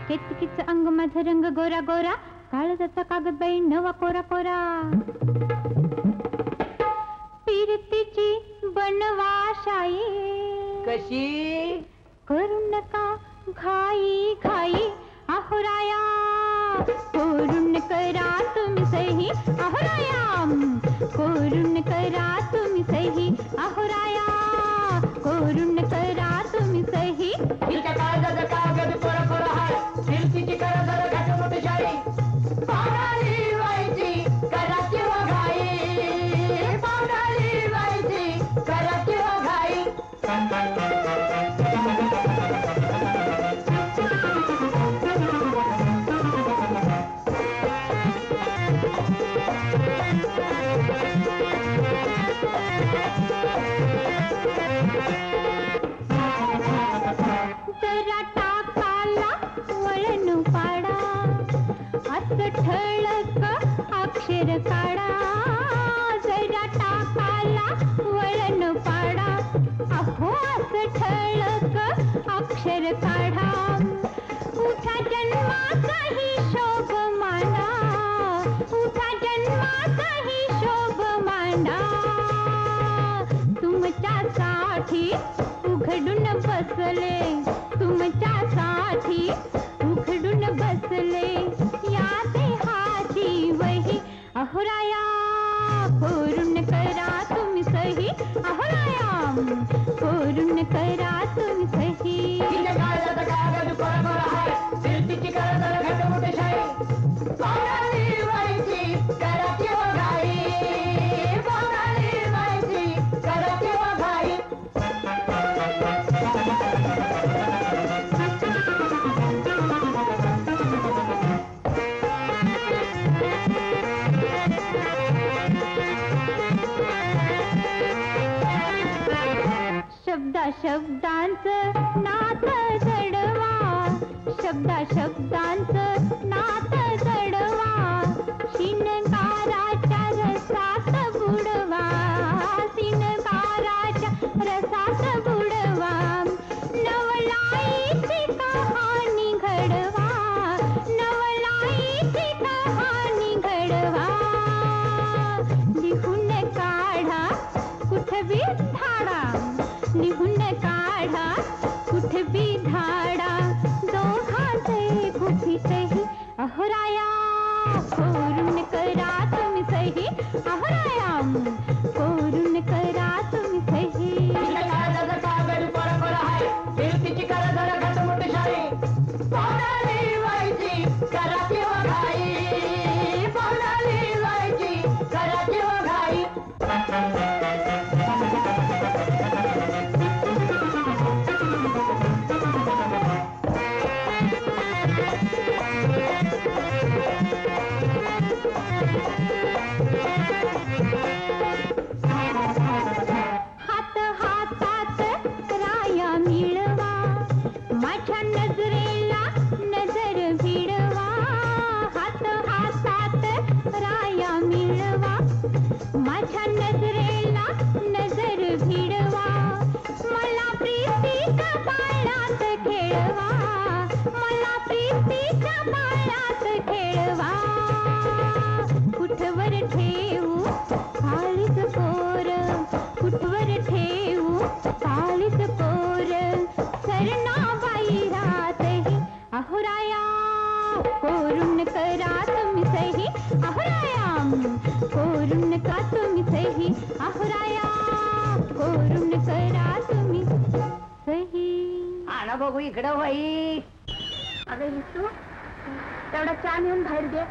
केतकीच अंग माझा रंग गोरा गोरा, काळजाचा कागद बाई नवा कोरा कोरा. पीरतीची बनवाशाई कशी करू नका घाई घाई. अहोराया कोरून करा तुम्ही सही. अहोराया कोरून करा तुम्ही सही. अहोराया कोरून करा तुम्ही सही. तिच्या काळजाचा कागद कोरा कोरा हाय, फिरतीची करा जरा घाट मोठी शाळी. पावडाली व्हायची करा किंवा घाई. पावडाली व्हायची करा किंवा घाई. जरा टाकाला वळण पाडा, असं ठळक अक्षर काढा. जरा टाकाला वळण पाडा, अहो असं ठळक अक्षर काढा. उठा जन्माचा हिशोब मांडा, उठा जन्माचा हिशोब मांडा. तुमच्यासाठी उघडून बसले, तुमच्यासाठी उघडून बसले या देहाची वही. अहोराया कोरून करा तुम्ही सही. अहोराया कोरून करा तुम्ही सही. तिच्या काळजाचा कागद कोरा कोरा हाय, फिरतीची करा जरा घाट मोठी शाळी. पावडाली व्हायची करा किंवा घाई. पावडाली व्हायची करा किंवा घाई. शब्दा शब्दांचं नातं जडवा, शब्दा शब्दांचं नातं जडवा. शिनकाराच्या रसात बुडवा, शिनकाराच्या रसात बुडवा. नवलाईची कहाणी घडवा, नवलाईची कहाणी घडवा. लिहून काढा कुठबी धाडा, लिहून काढा कुठबी धाडा. दोघांचे गुपितही अहोराया कोरून करा तुम्ही सही. अहोराया कोरून करा तुम्ही सही. तिच्या काळजाचा कागद कोरा कोरा हाय, फिरतीची करा जरा घाट मोठी शाळी. पावडाली व्हायची करा किंवा घाई. पावडाली व्हायची करा किंवा घाई. हात हातात राया मिळवा, माझ्या नजरेला नजर भिडवा. हात हातात राया मिळवा, माझ्या नजरेला नजर भिडवा. मला प्रीतीच्या पाळण्यात खेळवा, मला प्रीतीच्या पाळण्यात खेळवा. कुठवर ठेवू काळीच पोर, कुठवर ठेवू काळीच पोर. सरणाबाई रातही अहोराया कोरून करा तुम्ही सही. अहोराया कोरून का तुम्ही सही. अहोराया कोरून करा तुम्ही सही. आणा बघू इकडं बाई. अगं विसू तेवढा चहा नेऊन बाहेर दे.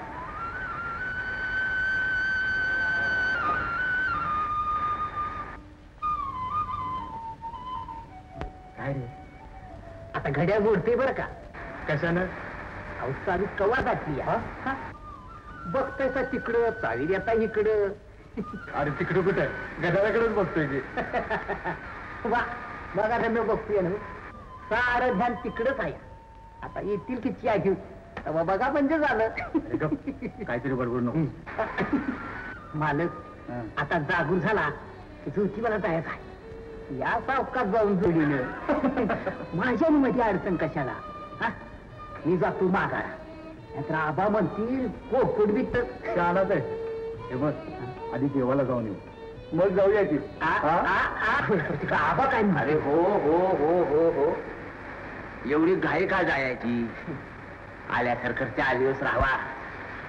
काय रे आता घड्या मोडते बरं का. कशानं? अहो चावी कवा घातली बघतायचा तिकडं चावी येता इकडं. अरे तिकडं कुठे गडाकडेच बघतोय की. वा बघा मी बघतोय ना सारं ध्यान तिकडच आहे. आता येतील की च्या घेऊ तेव्हा बघा म्हणजे झालं. काहीतरी बडबड नको. मालक आता जागून झाला की झोती मला जायचं आहे. या सावकात जाऊन जोडीनं माझ्या मध्ये अडचण कशाला. मी जातो माघारा नाहीतर आबा म्हणतील कोकूट बी तर शाळाच आहे. हे बघ आधी देवाला जाऊन येऊ मग जाऊया की. आबा काय म्हणाले. हो हो हो हो हो एवढी घाई का जायची. आल्यासारखं 4 दिवस राहावा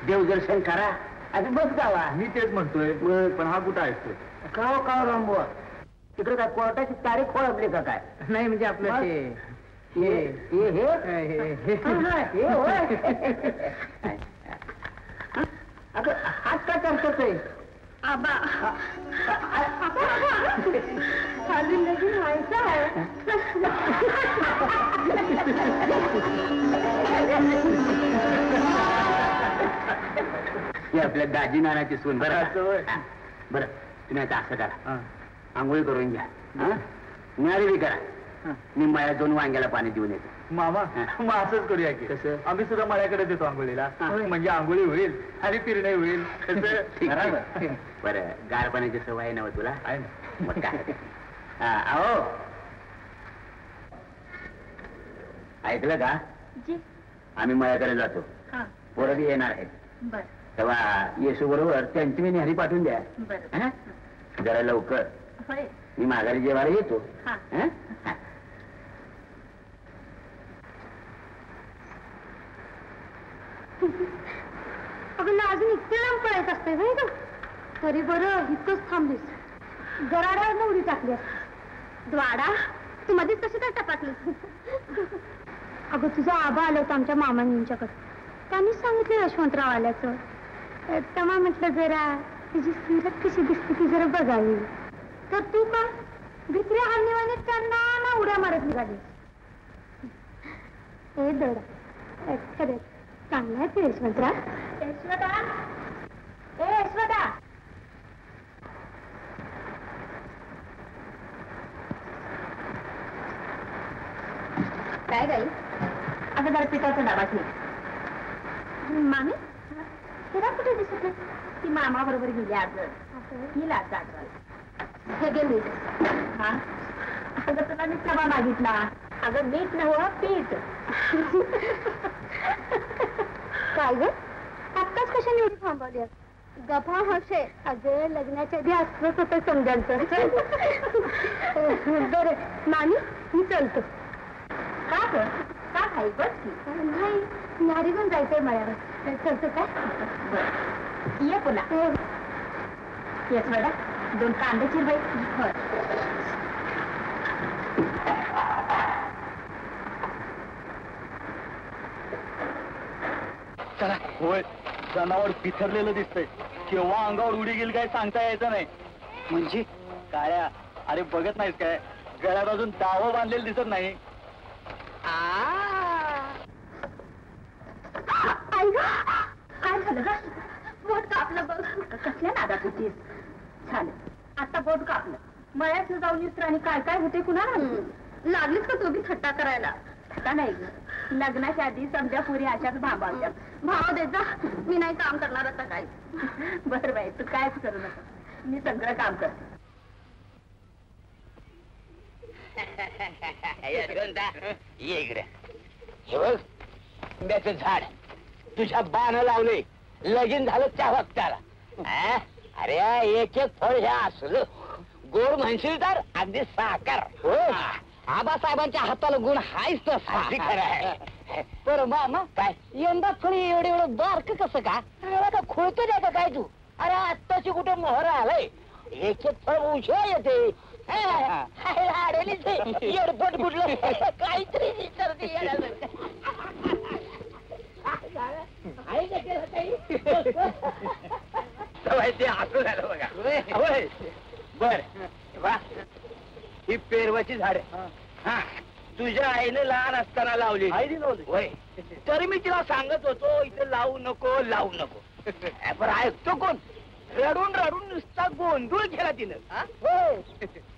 देवदर्शन करा आणि मग जावा. मी तेच म्हणतोय पण हा कुठं असतो. का रामबुवा तिकडे काय कोर्टाची तारीख ओळखली का काय. नाही म्हणजे आपलं अगं हात का करतोच आहे. आबा अजून लगीन व्हायचं आहे. ही आपल्या दाजी नानाची सून. बरं बरं तुम्ही आता असं करा आंघोळी करून घ्या. न्यारी बी करा. मी मळ्यात 2 वांग्याला पाणी देऊन येतो. मामा मग असंच करूया की. कसं आम्ही सुद्धा मळ्याकडे देतो आंघोळीला. म्हणजे आंघोळी होईल आणि फिरणे होईल. बरं गार पाण्याची सवय आहे ना तुला. आहे ना. मग काय अहो ऐकलं का आम्ही मळ्याकडे जातो. पोरं बी येणार आहेत तेव्हा येशू बरोबर त्यांची मी न्यारी पाठवून द्या. जरा लवकर मी माघारी जेवायला येतो. अगं अजून इतके लांब पळायचं असते नाही का. तरी बरं इतकंच थांबलीस. गराड्यावर उडी टाकली असते. द्वाडा तू मध्येच कशी काय टपाकलीस. अगं तुझा आबा आलं होतं आमच्या मामांच्याकडे. त्यांनीच सांगितलं यशवंतराव आल्याचं. तेव्हा म्हटलं जरा तुझी सीरत कशी दिसते ती जरा बघावी. तर तू का भित्र्या हानीवाने त्यांना ना उड्या मारत निघाली. हे दडा खरं चांगला आहे ते यशवंतराव. यशवंता ए यशवंता काय गाई. अगं जरा पिठाचा डबा ठेव. मामी तुला कुठे दिसत नाही. ती मामा बरोबर गेली आज. हिला हे गेली. हा अगं तुला मी डबा मागितला. अगं मीठ नव्हतं पीठ. काय ग आत्ताच कशाने एवढी थांबवली. गप्पा हसे अगं लग्नाच्या आधी असंच होतं समजायचं. बरं नानी मी चलतो. का ग का खाई बस की. नाही न्यारी घेऊन जायचंय मळ्यावर. चलतो काय. ये पुन्हा येस मॅडा 2 कांदे चिर बाई. चला होय जनावर पिथरलेलं दिसतंय. केव्हा अंगावर उडी गेली काय सांगता यायचं नाही. म्हणजे काळ्या अरे बघत नाहीस काय गळ्यात अजून दावं बांधलेलं दिसत नाही. काय झालं ग. बोट कापलं बघ. कसल्या नादात होतीस. झालं आता बोट कापलं. मळ्यात जाऊन येत आणि काय काय होते कुणाला लागलीच का तू बी थट्टा करायला. थट्टा नाही ग. लग्नाच्या आधी समजा पुरी अशाच भांबावत्या. भाव देत जा. मी नाही काम करणार आता काय. बरं बाई तू कायच करू नका. मी सगळं काम करते. ये इकडे. हे बघ आंब्याचं झाड तुझ्या बाण लावले. लगीन झालं त्या वक्ताला. अरे एक फळ हे असलं गोड म्हणशील तर अगदी साखर. आबासाहेबांच्या हाताला गुण हायच तसा. खरं आहे. तर मामा काय यंदा फळी एवढं बारक कसं का खोळतो नाही का काय तू. अरे आत्ताची कुठे मोहर आलाय. एक फळ उशिरा येते. एडपट बुडलं काहीतरी ते असं झालं बघा. बर ही पेरवाची झाड. तुझ्या आईने लहान असताना लावली. आईने लावली? होय. तरी मी तिला सांगत होतो इथे लावू नको लावू नको. पण ऐकतो कोण? रडून रडून नुसता गोंधळ केला तिनं.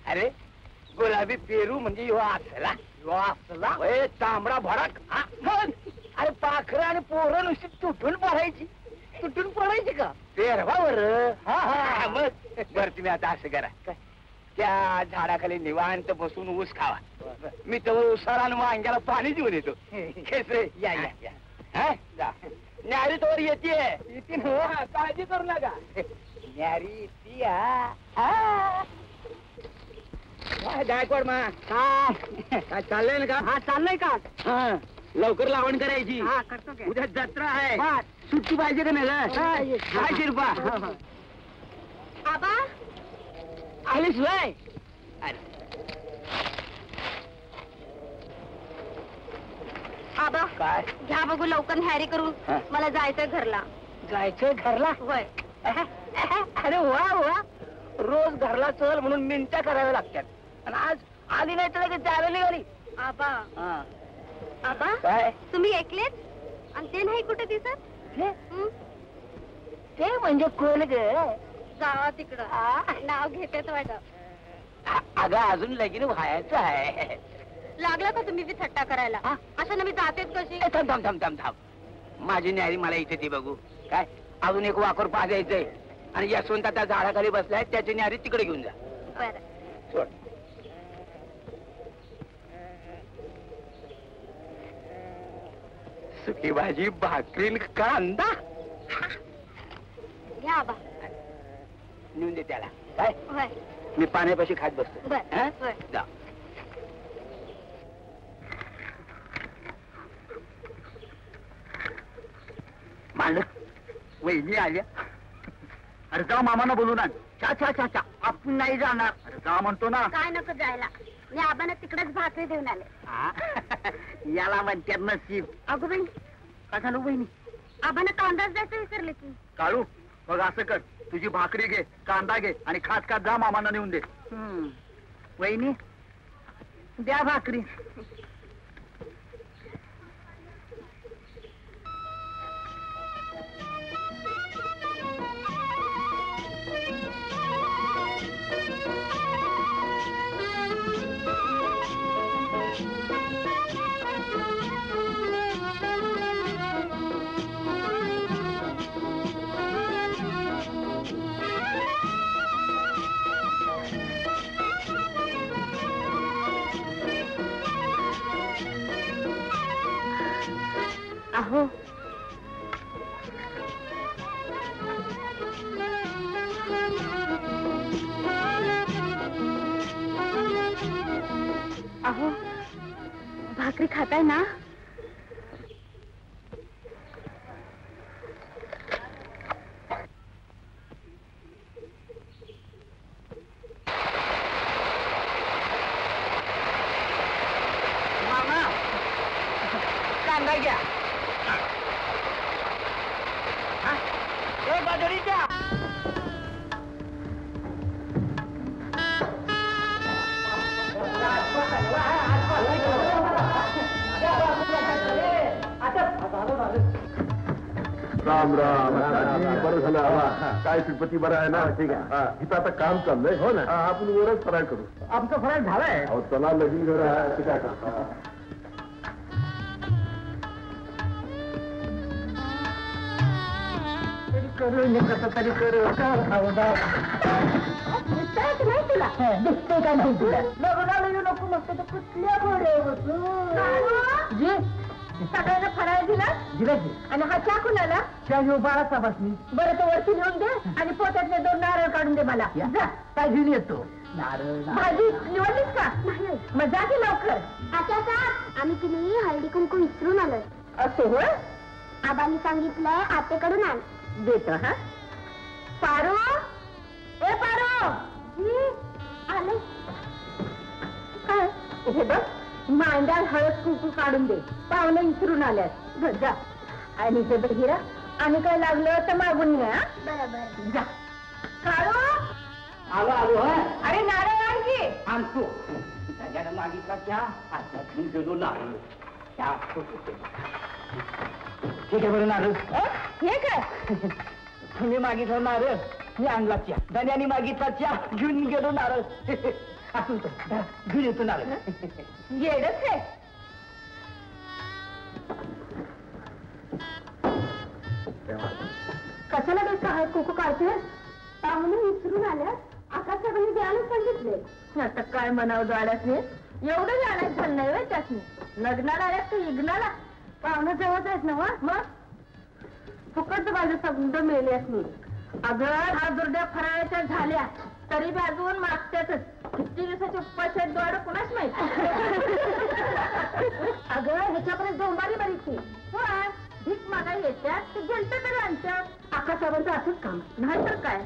अरे गुलाबी पेरू म्हणजे ह्यो असला होय, तांबडा भडक. अरे पाखरं आणि पोरं नुसती तुटून पडायची. तुटून पडायची का? पेरवावर. मग बर तुम्ही आता असं करा, त्या झाडाखाली निवांत बसून ऊस खावा. मी तर उसाला आणि वांग्याला पाणी देऊन येतो. खेसरे या या या. हा? जा. न्यारी तोवर येते काळजी करू नका. न्यारी येते. गायकवाड मा काय चाललंय ना का? हा चाललंय का? हा, लवकर लावण करायची. हा करतो की. उद्या जत्रा आहे. बर. सुट्टी पाहिजे का नाही ग? काय शिरपा आबा आलीस वय? आबा काय घ्या बघू लवकर हॅरी करून. हा. मला जायचंय घरला. जायचंय घरला? होय. अरे वा वा, रोज घरला चल म्हणून मिनट्या कराव्या लागतात. आणि आज आली नाही तर लगेच जायला निघाली. आबा आबा काय तुम्ही ऐकलेच? आणि ते नाही कुठे दिसत? हं? ते म्हणजे कोण ग? जावा तिकडं. नाव घेतेच वाटत. अगं अजून लगीन व्हायचं आहे. लागला का तुम्ही बी थट्टा करायला? हा? असं ना मी जातेच कशी? थांब थांब थांब थांब थांब. माझी न्यारी मला इथे ती बघू. काय अजून एक वाकर पाजायचंय. आणि यशवंत त्या झाडाखाली बसलाय, त्याची न्यारी तिकडे घेऊन जा. बरं. सोड. सुकी भाजी भाकरीन कांदा घ्या आबा. नेऊन दे त्याला. काय होय. मी पाण्यापाशी खात बसतो. बर हं? बर. जा. मालक वहिनी आल्या. अरे जा मामाना बोलून आण. चा चा चा चा आपण नाही जाणार. अरे जा म्हणतो ना. काय नको जायला. मी आबांना तिकडेच भाकरी देऊन आले. याला म्हणतात नसीब. अगो बाई काय झालं वहिनी? आबांना कांदाच द्यायचं विसरले की. काळू बघ असं कर, तुझी भाकरी घे, कांदा घे आणि खात खात जा मामांना नेऊन दे. वहिनी द्या भाकरी. अहो अहो भाकरी खाताय ना? मामा कांदा घ्या. बाजरीच्या राम राम. बरं झालं आबा. काय श्रीपती बरं आहे ना? ठीक आहे. इथं आता काम चाललंय. हो ना. आपण वरच फराळ करू. आमचा फराळ झालाय. अहो चला लगीन घर आहे काय करता. करू कसं तरी करू. नाही तुला दिसते का नाही तुला? लग्नाला येऊ नको मस्त कुठल्या जी सगळ्यांना फराळ दिला जिराजी आणि हा चहा कुणाला? शाहू बाळाचा बसली. बरं तो वरती नेऊन दे आणि पोत्यातले 2 नारळ काढून दे मला. जा. काय घेऊन येतो? नारळ भाजी निवडलीस का? मग जा की लवकर. आता आम्ही की नाही हळदी कुंकू विसरून आलोय. असं होय? आबांनी सांगितलंय आतेकडून आण. देतो हा. पारू ए पारू आले काय? हे बघ मांड्यात हळद कुंकू काढून दे. पाहुणे विसरून आल्यात. बरं जा. आणि हे बघ हिरा आणि काय लागलं तर मागून घ्या. बरोबर जा. काढू आलो आलो. अरे नारळ आण की. आणतो. मागितला चहा आता मी गेलो नारळ चहा ठीक आहे बरं नारळ हे काय तुम्ही मागितलं नारळ मी आणला चहा धन्यानी मागितला चहा घेऊन गेलो नारळ असं घेऊन येतो नारळ येडच आहे. कशाला काय कुकू काढतेस पाहुणे विसरून आल्या आकाशाकडे द्यायला सांगितले आता काय म्हणावं गाड्यासने एवढं जाण्यात झालं नाही होय त्यासने लग्नाला आल्यात का इग्नाला पाहुणं जवळच आहेत ना मग फुकट बाजू समज मेले असणे अगं हा दुर्ड्या फराळाच्या झाल्या तरी बी अजून मागतातच किती दिवसाचे उपास आहेत द्वार कुणाच माहिती अगं ह्याच्यापर्यंत डोंबारी बरीची हो भीक मागायला येत्यात ते गेलत तर आणतात आकाशावरचं असंच काम नाहीतर काय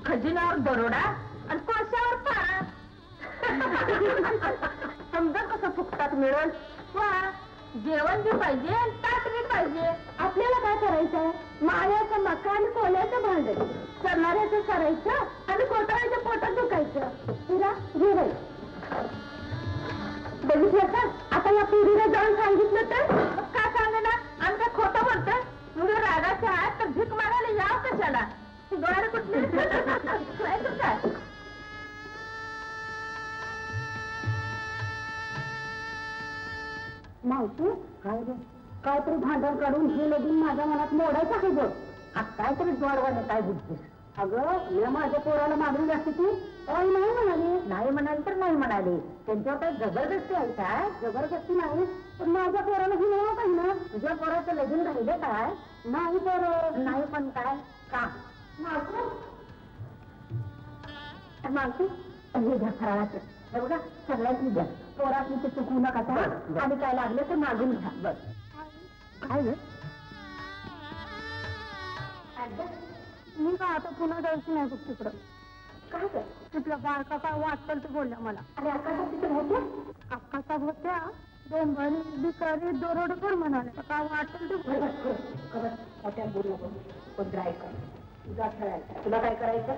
खजिन्यावर दरोडा आणि कोळशावर पारा समजा कसं फुकटात मिळेल वा जेवण बी पाहिजे आणि ताट बी पाहिजे आपल्याला काय करायचंय माळ्याचं मका आणि कोल्याचं भांड करणाऱ्याचं करायचं आणि कोटाळ्याच्या पोटात दुखायचं तिला जेवाय बघितलं का आता या पिढीला जाऊन सांगितलं तर काय सांगणार आम्ही काय खोटं बोलतोय मुलं रागाच्या आत तर भीक मागायला याव कशाला डोळ्याला कुठली काय मावशी काय रे काहीतरी भांडण काढून हे लगीन माझ्या मनात मोडायचं आहे बघ काहीतरी जोडवाने काय बुद्धीस अगं मी माझ्या पोराला मागणी असते ती नाही म्हणाली नाही म्हणाली तर नाही म्हणाली त्यांच्यावर काही जबरदस्ती आहे काय जबरदस्ती नाही पण माझ्या पोराला ही नाही पाहिजे ना तुझ्या पोराचं लगीन राहिले काय नाही पोरं नाही पण काय का मावशी हे घ्या फराळाचं हे बघा सगळ्यांनी द्या पोरातली ते चुकवू नका आणि काय लागलं तर मागून घ्या बस काय मी काय आता पुन्हा जायची नाही बघ तिकडं काय ग तिथलं बाळका काय वाटतं ते बोलल्या मला अरे आकाशा तिथे होत्या आकाशा होत्या डोंबरी बिकारी दोरडकर म्हणाले काय वाटतं ते होत्या बोलू पण ड्राय कर तुझा खेळायचा तुला काय करायचं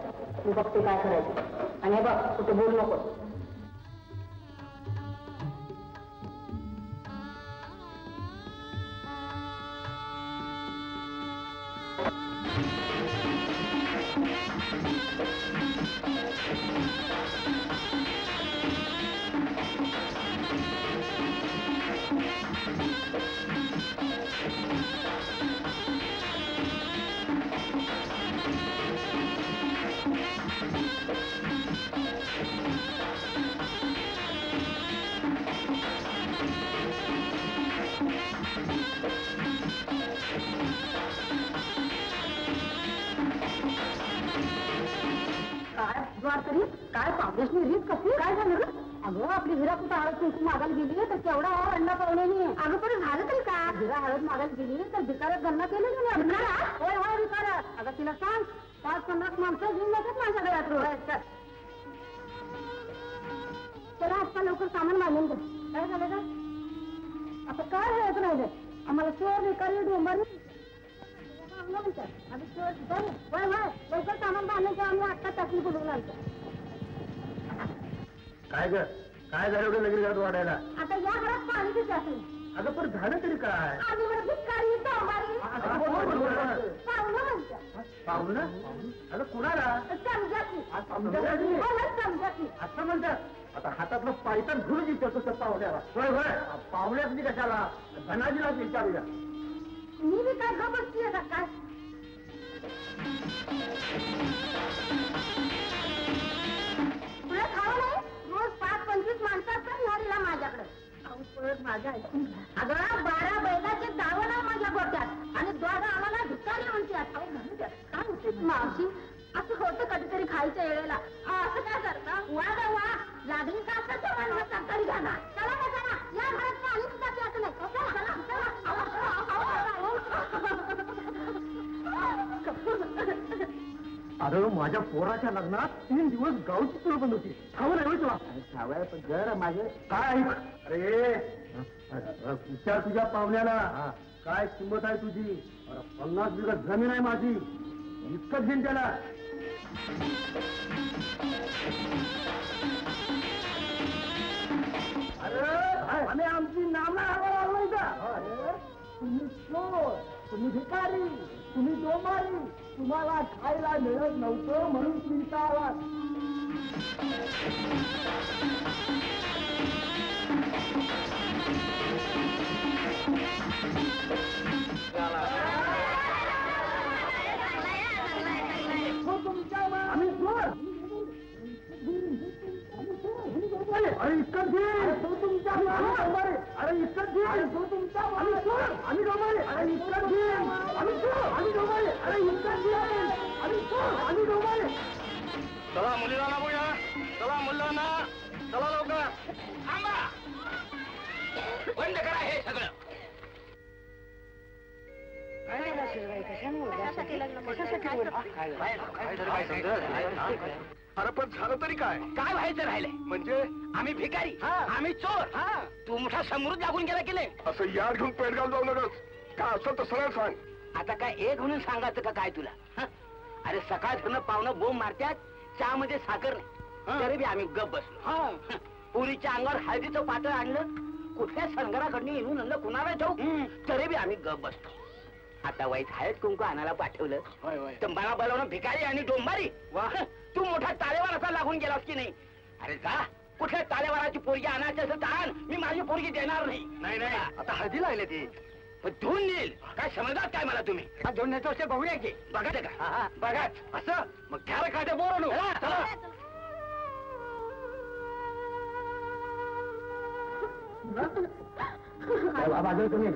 मी बघते काय करायचं आणि हे बघ कुठे बोलू नको काय पावलेशनी रीत कशी काय झालं अगं आपली हिरा कुठं हळद कुंकू मागायला गेली तर केवढा अण्णा पाहुण्यानी अगं पण झालं तरी का हिरा हळद मागायला गेली तर भिकाऱ्यात गणना केली होय होय भिकाऱ्या अगं तिला सांग 5-50 माणसं घेऊन जातात माझ्या घरात चला आजचा लवकर सामान मागून द्या काय झालं का आता काय व्हायचं राहिलं आम्हाला चोर भिकारी डोंबारी लवकर सामान बांधायचं आम्ही आत्ता टाकली बोलून आणतो काय ग काय झालं एवढं लगेच वाढायला आता या घरात पाणी जाते अगं पण झालं तरी काय पाहुणं अगं कुणाला असं म्हणतात आता हातातलं पायतन घेऊन विचारतो त्या पाहुण्याला होय होय पाहुण्यात कशाला धनाजीला विचारूया मी बी काय बसती आता काय तुला खावं नाही रोज 5-25 माणसं असतात न्यारीला माझ्याकडे परत माझ्या ऐकून अगं 12 बैलाचे दावं ना माझ्या गोट्यात आणि दोघं आम्हाला भिकारी म्हणते काय होते मावशी असं होतं कधीतरी खायच्या वेळेला असं काय करता वा वा लागली का तरी घाला चला ना चला या घरात पाणी सुद्धा प्यायचं नाही अरे माझ्या पोराच्या लग्नात 3 दिवस गावची चूळ बंद होती खावं नाही तुला खावाय पण जर माझे काय अरे विचार तुझ्या पाहुण्याला काय किंमत आहे तुझी 50 बिघा जमीन आहे माझी इतकंच घेईन त्याला आम्ही आमची नामं आलोय का तुम्ही चोर, तुम्ही भिकारी, तुम्ही डोंबारी, तुम्हाला खायला मिळत नव्हतं म्हणून तुम्ही आलात. आम्ही चोर. अरे इतकं तो तुमच्या अरे इतकं तो तुमच्या आम्ही डोंबारी. अरे इतकं आम्ही चोर. आम्ही डोंबारी. अरे इतकं आम्ही चोर. आम्ही डोंबारी. चला मुलीला ना बोया, चला मुलांना, चला लवकर. थांबा, बंद करा हे सगळं. अरे पण झालं तरी काय? काय व्हायचं राहिलंय? म्हणजे आम्ही भिकारी, आम्ही चोर. तू मोठा समृद्ध लागून गेला की नाही? असं याड घेऊन पेडगाव जाऊ नकस. का असं तर सरळ सांग. आता काय एक म्हणून सांगायचं का काय तुला? अरे सकाळ धरणं पाहुणं बोंब मारत्यात, चहामध्ये साखर नाही, तरी बी आम्ही गप बसलो. पुरीच्या अंगावर हळदीचं पातळ आणलं, कुठल्या संगराकडनं येऊन आणलं कुणाला ठाऊक, तरी बी आम्ही गप बसतो. आता वाईट हळद कुंकू आणायला पाठवलं तर मला बोलावणं भिकारी आणि डोंबारी. तू मोठा तालेवार असा लागून गेलास की नाही? अरे जा, कुठल्या तालेवाराची पोरगी आणायची असं ताण, मी माझी पोरगी देणार नाही. नाही आता हळदी लागले ती पण धुवून देईल. काय समजतात काय मला तुम्ही? धुण्याचं असे बघूया की. बघायचं का? बघाच असं मग घ्या काढे बोलू. चला तुम्ही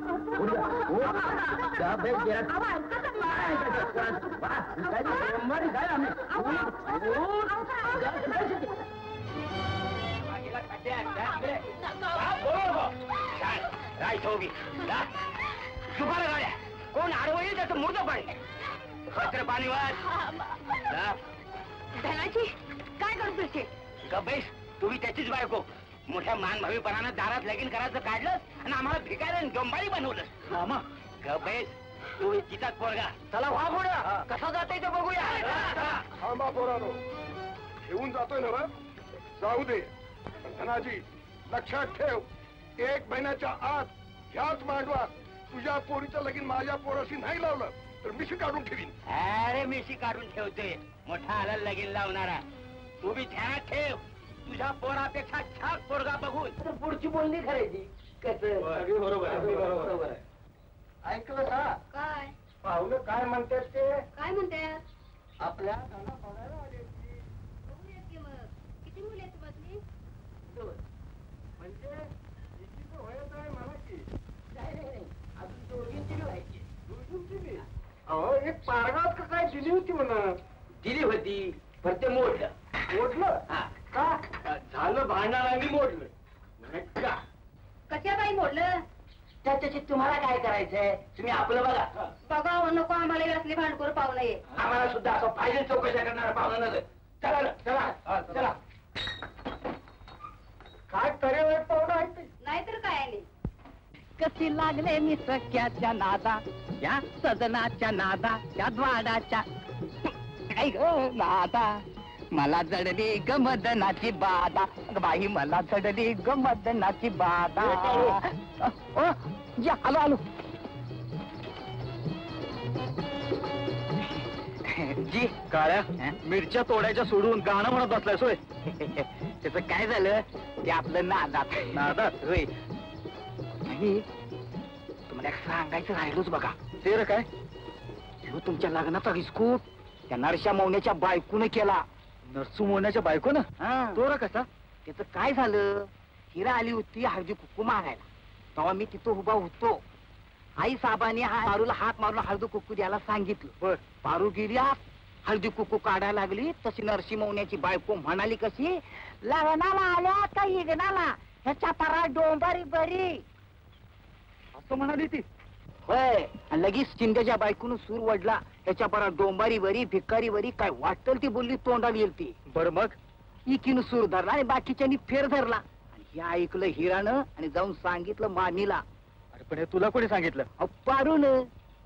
सुपारा गाड्या कोण आडवं येईल त्याचं मुर्द पाणी. कचरा पाणी वाज. धनाची काय करतोस ते? गबेश, तुम्ही त्याचीच बायको. मोठ्या मानभावीपणानं दारात लगीन करायचं काढलं आणि आम्हाला भिकारी डोंबारी बनवलं. गबेश, तू तिचाच पोरगा. चला व्हा पुढं, कसा जाते ते बघूया. थांबा पोरानो, घेऊन जातोय ना बा? जाऊ दे. पण धनाजी लक्षात ठेव, 1 महिन्याच्या आत ह्याच मांडवात तुझ्या पोरीचं लगीन माझ्या पोराशी नाही लावलं तर मिशी काढून ठेवीन. अरे मिशी काढून ठेवते, मोठा आला लगीन लावणारा. तू बी ध्यानात ठेव, तुझ्या पोरापेक्षा छाक पोरगा बघून पुढची बोलणी करायची. बरोबर. ऐकलं का? काय पाहुलं काय म्हणतात ते? काय म्हणते? आपल्या धना बघायला आले होते. बघूयात की मग. किती मुले आहेत बसली? म्हणजे इतकी वयच आहे मला की नाही, अजून दोघींची व्हायची. दुर्गुणची बी. अहो एक पारगाव का काय दिली होती म्हणा. दिली होती पण ते मोठं मोडलं का? झालं भांडणाने मोडलं. का कशा बाई मोडलं? त्याच्याशी तुम्हाला काय करायचंय? तुम्ही आपलं बघा. बघा नको आम्हाला असली भांडखोर पाहू नये. आम्हाला सुद्धा असं पाहिजे चौकशा करणारा पाहुणा नव्हतं. चला ना, चला चला. काय करे पाहुणा आहे ते? नाहीतर काय आहे? कशी लागले मी सख्याच्या नादा, या सदनाच्या नादा, या द्वाडाच्या काय ग नादा. मला जडली गमदनाची बाधा, बाई मला जडली गमदनाची बाधा. ओ या आलो आलो. जी काळ्या मिरच्या तोडायच्या सोडून गाणं म्हणत बसलाय सोय. त्याच काय झालं ते आपलं नादात होय. आणि तुम्हाला एक सांगायचं राहिलोच बघा. ते रे काय? ह्यो तुमच्या लग्नाचा विस्कूट त्या नरशा मौण्याच्या बायकोनं केला. नरसू मोहण्याच्या बायकोनं? तो रे कसा? त्याचं काय झालं, हिरा आली होती हळदी कुक्कू मागायला. तेव्हा मी तिथं उभा होतो. आई साहेबांनी पारूला हात मारून हळदी कुक्कू द्यायला सांगितलं. पारू गेली आत, हळदी कुक्कू काढायला लागली. तशी नरसी मौण्याची बायको म्हणाली कशी, लग्नाला आल्या का इग्नाला ह्याच्या परा डोंबारी बरी असं म्हणाली ती? होय. आणि लगेच शिंदेच्या बायकोनं सूर वडला, ह्याच्या परा डोंबारी वरी भिकारी वरी काय वाटल ती बोलली, तोंडाला येईल ती. बर मग इकीनं सूर धरला आणि बाकीच्यांनी फेर धरला. आणि हे ऐकलं हिरानं आणि जाऊन सांगितलं मामीला. अरे पण हे तुला कोणी सांगितलं? पारून.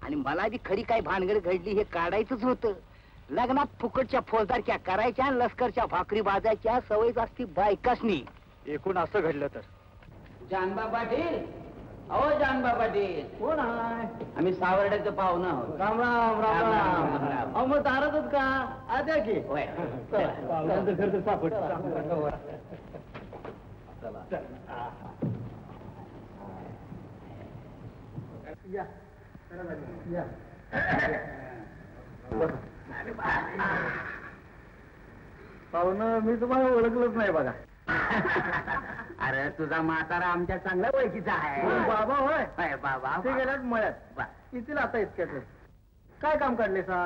आणि मला बी खरी काय भानगड घडली हे काढायचंच होतं. लग्नात फुकटच्या फौजदारक्या करायच्या आणि लष्करच्या भाकरी बाजायच्या सवयच असती बायकासनी. एकूण असं घडलं तर जानबा पाटील, अहो जानबा पाटील. कोण आहे? आम्ही सावर्ड्याचं पाहुणं आहोत. राम राम राम राम. अहो मग दारातच का? आद्या की. होय. घर सापड. या. या. पाहुणं मी तुम्हाला ओळखलंच नाही बघा. अरे तुझा म्हातारा आमच्या चांगल्या ओळखीचा आहे. बाबा होय. होय, बाबा. ते गेल्यात मळ्यात. येतील आता इतक्याच. काय काम काढले सा?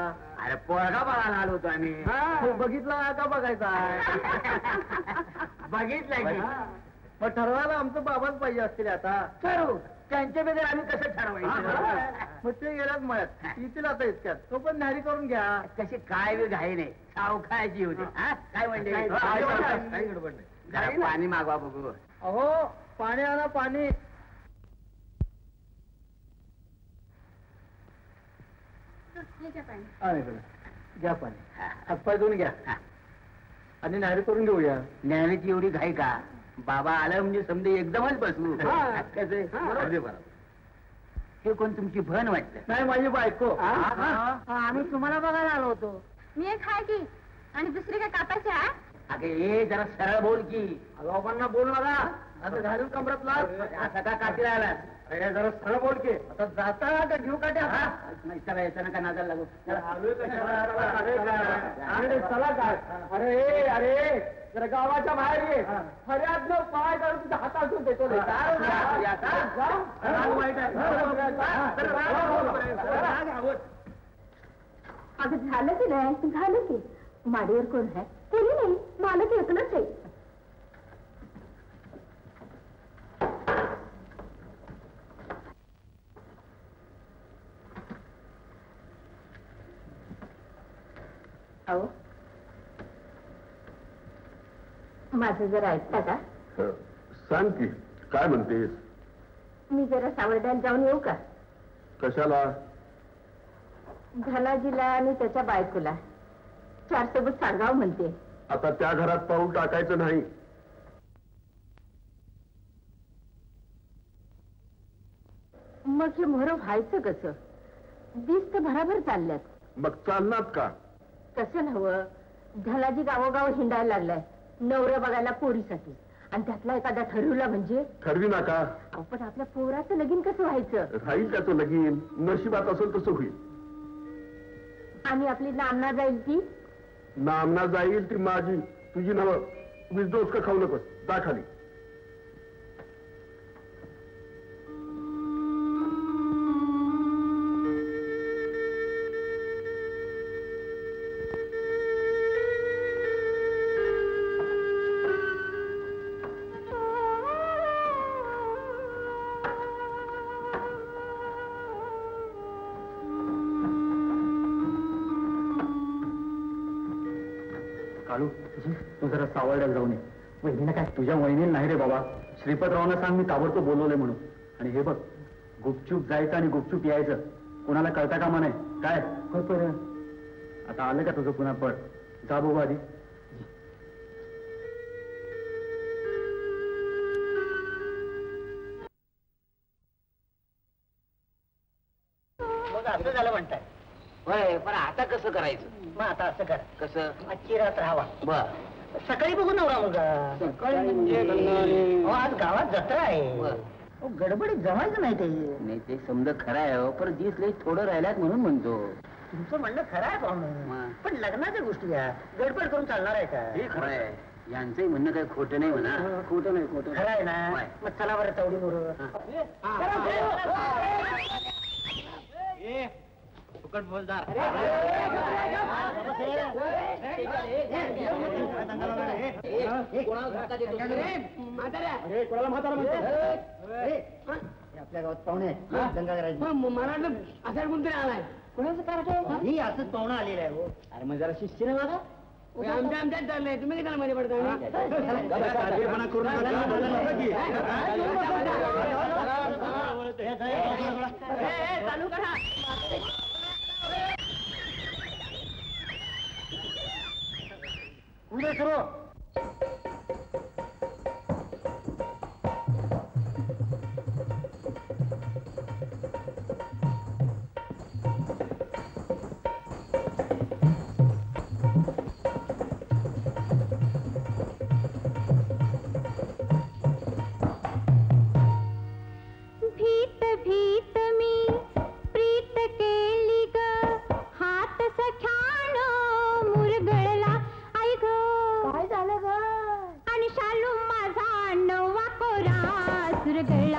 अरे पोरगा बघायला आलो होतो आम्ही. हा, बघितला का बघायचा? बघितलंय की. मग ठरवायला आमचं बाबाच पाहिजे असतील आता. ठरवू. त्यांच्या बद्दल आम्ही कसं ठरवायचं? मग ते गेल्यात मळ्यात. येतील आता इतक्यात. तो पण न्यारी करून घ्या. कशी काय बी घाई नाही. सावकायची होती. हा? काय म्हणजे काही गडबड नाही. जरा पाणी मागवा बघू. अहो पाणी आणा पाणी. घ्या पाणी. हातपाय धुवून घ्या आणि न्यारी करून घेऊया. न्यायाची एवढी घाई का? बाबा आला म्हणजे समजे एकदमच बसू. बरोबर. हे कोण तुमची बहन वाटतं? नाही माझी बायको. आम्ही तुम्हाला बघायला आलो होतो. मी एक आहे की आणि दुसरी काय कापायच्या? अगे ये जरा सरळ बोल की. लोकांना बोल नका. आता घालून कमरत लाग. आता का काठी आला? अरे जरा सरळ बोल की. आता जाता का घेऊ का त्या? नाही चला याचं नका नादाला लागू. चला काय? अरे अरे जरा गावाच्या बाहेर ये. फर्याद पाय काढून तुझ्या हातातून देतो. अगं झालं की नाही? झालं की. माडीवर कोण आहे? कोणी नाही. मालक एकलंच आहे. अहो माझं जरा ऐकता का? सांग की काय म्हणतेस? मी जरा सावर्ड्याला जाऊन येऊ का? कशाला? धनाजीला आणि त्याच्या बायकोला चार सोबत सांगावं म्हणते. आता त्या घरात पाऊल टाकायचं नाही. मग हे मोहरं व्हायचं कसं? दिस तर भराभर चालल्यात. मग चालणार का? कसं नव्हं, धनाजी गावोगाव हिंडायला लागलाय नवऱ्या बघायला पोरीसाठी. आणि त्यातला एखादा ठरवला म्हणजे ठरवी नका. पण आपल्या पोराचं लगीन कसं व्हायचं? राहील त्याचं लगीन. नशिबात असेल तसं होईल. आणि आपली नामना जाईल ती? नामना जाईल ती माझी, तुझी नव. वीज डोस का खाऊ नकोस. जा खाली. काळू तू जरा सावर्ड्याला जाऊन ये. वहिनीला काय? तुझ्या वहिनीला नाही रे बाबा. श्रीपतरावांना सांग मी ताबडतोब बोलवलंय म्हणून. आणि हे बघ, गुपचूप जायचं आणि गुपचूप यायचं. कोणाला कळता कामा नाही. काय आता आलं का तुझं पुन्हा? पड जा बघू आधी. मग असं झालं म्हणताय? होय, पण आता कसं करायचं? मग आता असं करा. कसं? आजची रात राहावा. बर. सकाळी बघू नवरा मुलगा. अहो, आज गावात जत्रा आहे. बर. अहो, गडबडीत जमायचं नाही ते. नाही ते समजा खरं आहे हो, पण दिस लई थोडं राहिल्यात म्हणून म्हणतो. तुमचं म्हणणं खरं आहे पाहुणं. मग? पण लग्नाच्या गोष्टी या गडबड करून चालणार आहे का? हे खरं आहे. यांचंही म्हणणं काही खोटं नाही म्हणा. खोटं नाही. खोटं खरं आहे ना? होय. मग चला बरं तेवढी बरोबर. फुकट बोलदार. आपल्या गावात पाहुणे आहेत. दंगा करायची. मला असा कोणतरी आलाय. कोणाचं कारण? ही असंच पाहुणं आलेलं आहे. हो. अरे मग जरा शिस्तीने बघा. आमच्यात चाललंय. तुम्ही किती मध्ये पडता? चालू करा. पुढे सुरू. चुरगळला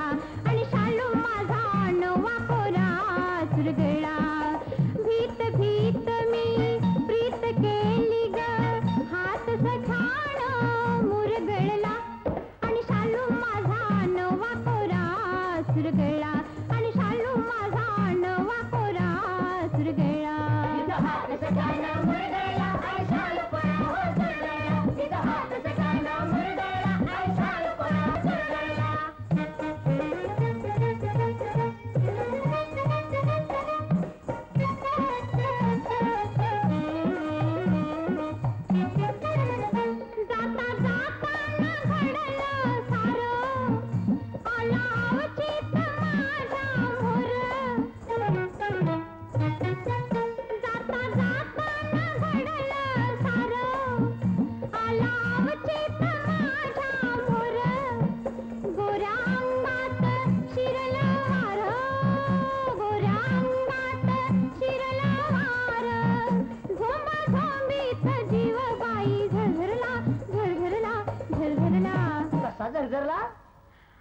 आणि शालू माझा नवा कोरा चुरगळला भीत भीत मी प्रीत केली ग हात सखाण मुरगळला आणि शालू माझा नवा कोरा चुरगळला आणि शालू माझा नवा कोरा चुरगळला हात सखाण मुरगळला आणि शालू कोरा चुरगळला हात सखाण मुरगळला आणि शालू कोरा चुरगळला जाता जाताना घडलं सारं आला अवचित माझा मोर जाता जाताना घडलं सारं आला अवचित माझा मोर गोऱ्या अंगात शिरलं वार गोऱ्या अंगात शिरलं वार झोंबा झोंबीत जीव बाई झरझरला झरझरला झरझरला कसा झरझरला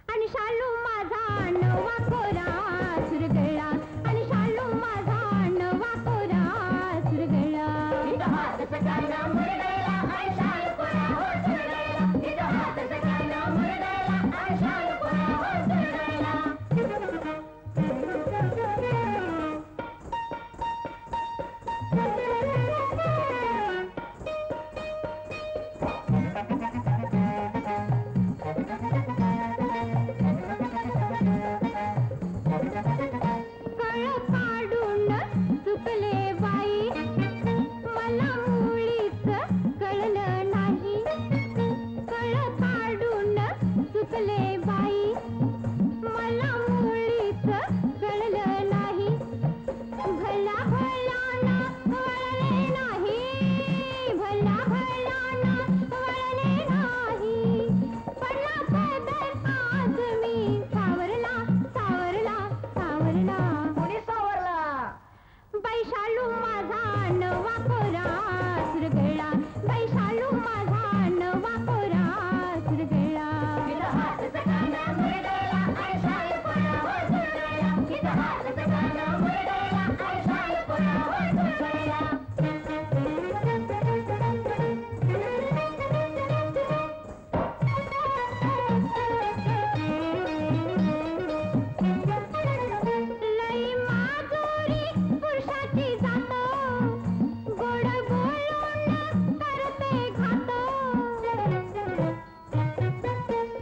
आणि शालू माझा नवा कोरा चुरगळला आणि शालू माझा नवा कोरा चुरगळला हात सकाळला मुरगळला आणि शालू कोरा चुरगळला हात सकाळला मुरगळला आणि शालू कोरा चुरगळला कळ काढून चुकले बाई मला मुळीच कळलं नाही कळ काढून चुकले बाई मला मुळीच कळलं नाही भला भलाना वळले नाही भला भलाना वळले नाही पडला पदर आज मी सावरला सावरला सावरला कोणी सावरला बैशालू माझा नवा कोरा चुरगळला बैशालू माझा नवा कोरा चुरगळला हात सकाळला मुरगळला आणि शालू कोरा चुरगळला हात सकाळला मुरगळला आणि शालू कोरा चुरगळला लई माजुरी पुरुषाची जात गोड बोलून करते घात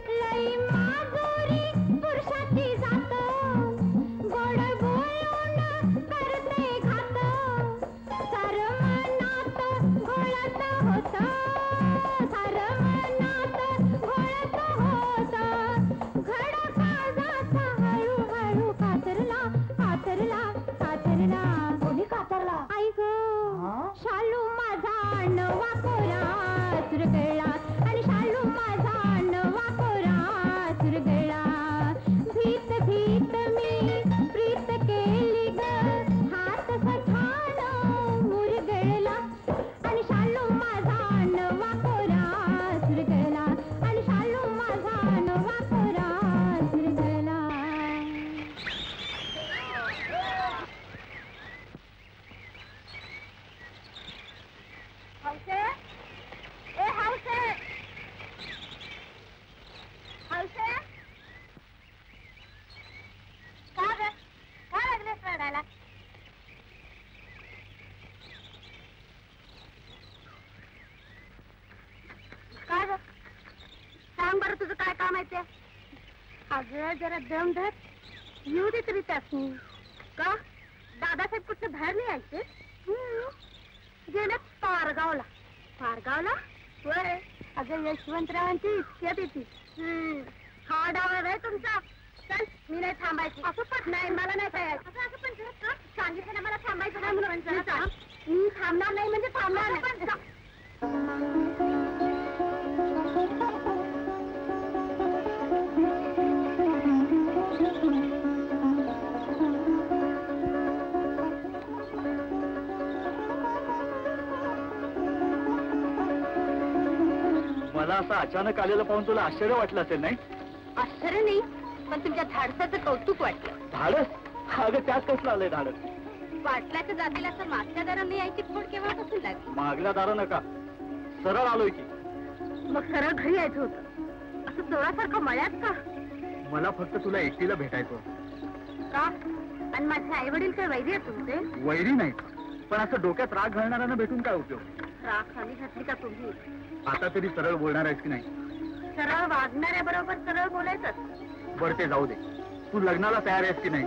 लई माजुरी पुरुषाची जात गोड बोलून करते घात सार मनात घोळत होत सार मनात घोळत होत घड काळजाचा हळूहळू कातरला कातरला कातरला कोणी कातरला आई ग शालू माझा नवा कोरा चुरगळला आणि शालू माझा नवा कोरा चुरगळला भीत भीत मी प्रीत केली ग हात सखाण मुरगळला आणि शालू माझा नवा कोरा चुरगळला आणि शालू माझा नवा कोरा चुरगळला हौसे ए हौसे हौसे का ग का लागलेस रडायला का ग सांग बरं तुझं काय काम आहे ते अगं जरा दम धर येऊ दे तरी त्यासनी का दादासाहेब कुठं बाहेर नाही यायचे गेले पारगावला पारगावला होय अगं यशवंतरावांची इतक्यात येते हा डावा आहे तुमचा चल मी नाही थांबायची असं पण नाही मला नाही पाहिजे असं पण का सांगितलं ना मला थांबायचं नाही म्हणून मी थांबणार नाही म्हणजे थांबणार नाही मला असं अचानक आलेलं पाहून तुला आश्चर्य वाटलं असेल नाही? आश्चर्य नाही पण तुमच्या धाडसाचं कौतुक वाटलं. धाडस? अगं त्यात कसलं आलंय धाडस? पाटलाच्या जातीला असं मागच्या दाराने यायची खोड केव्हापासून लागली? मागल्या दारा नका, सरळ आलोय की. मग सरळ घरी यायचं होतं, असं चोरासारखं मळ्यात का? मला फक्त तुला एकटीला भेटायचं. का? आणि माझे आई वडील काय वैरी आहेत तुमचे? वैरी नाही, पण असं डोक्यात राग घालणाऱ्यांना भेटून काय उपयोग? राख आम्ही घातली का तुम्ही? आता तरी सरळ बोलणार आहेस की नाही? सरळ वागणाऱ्या बरोबर सरळ बोलायचं. बरं ते जाऊ दे, तू लग्नाला तयार आहेस की नाही?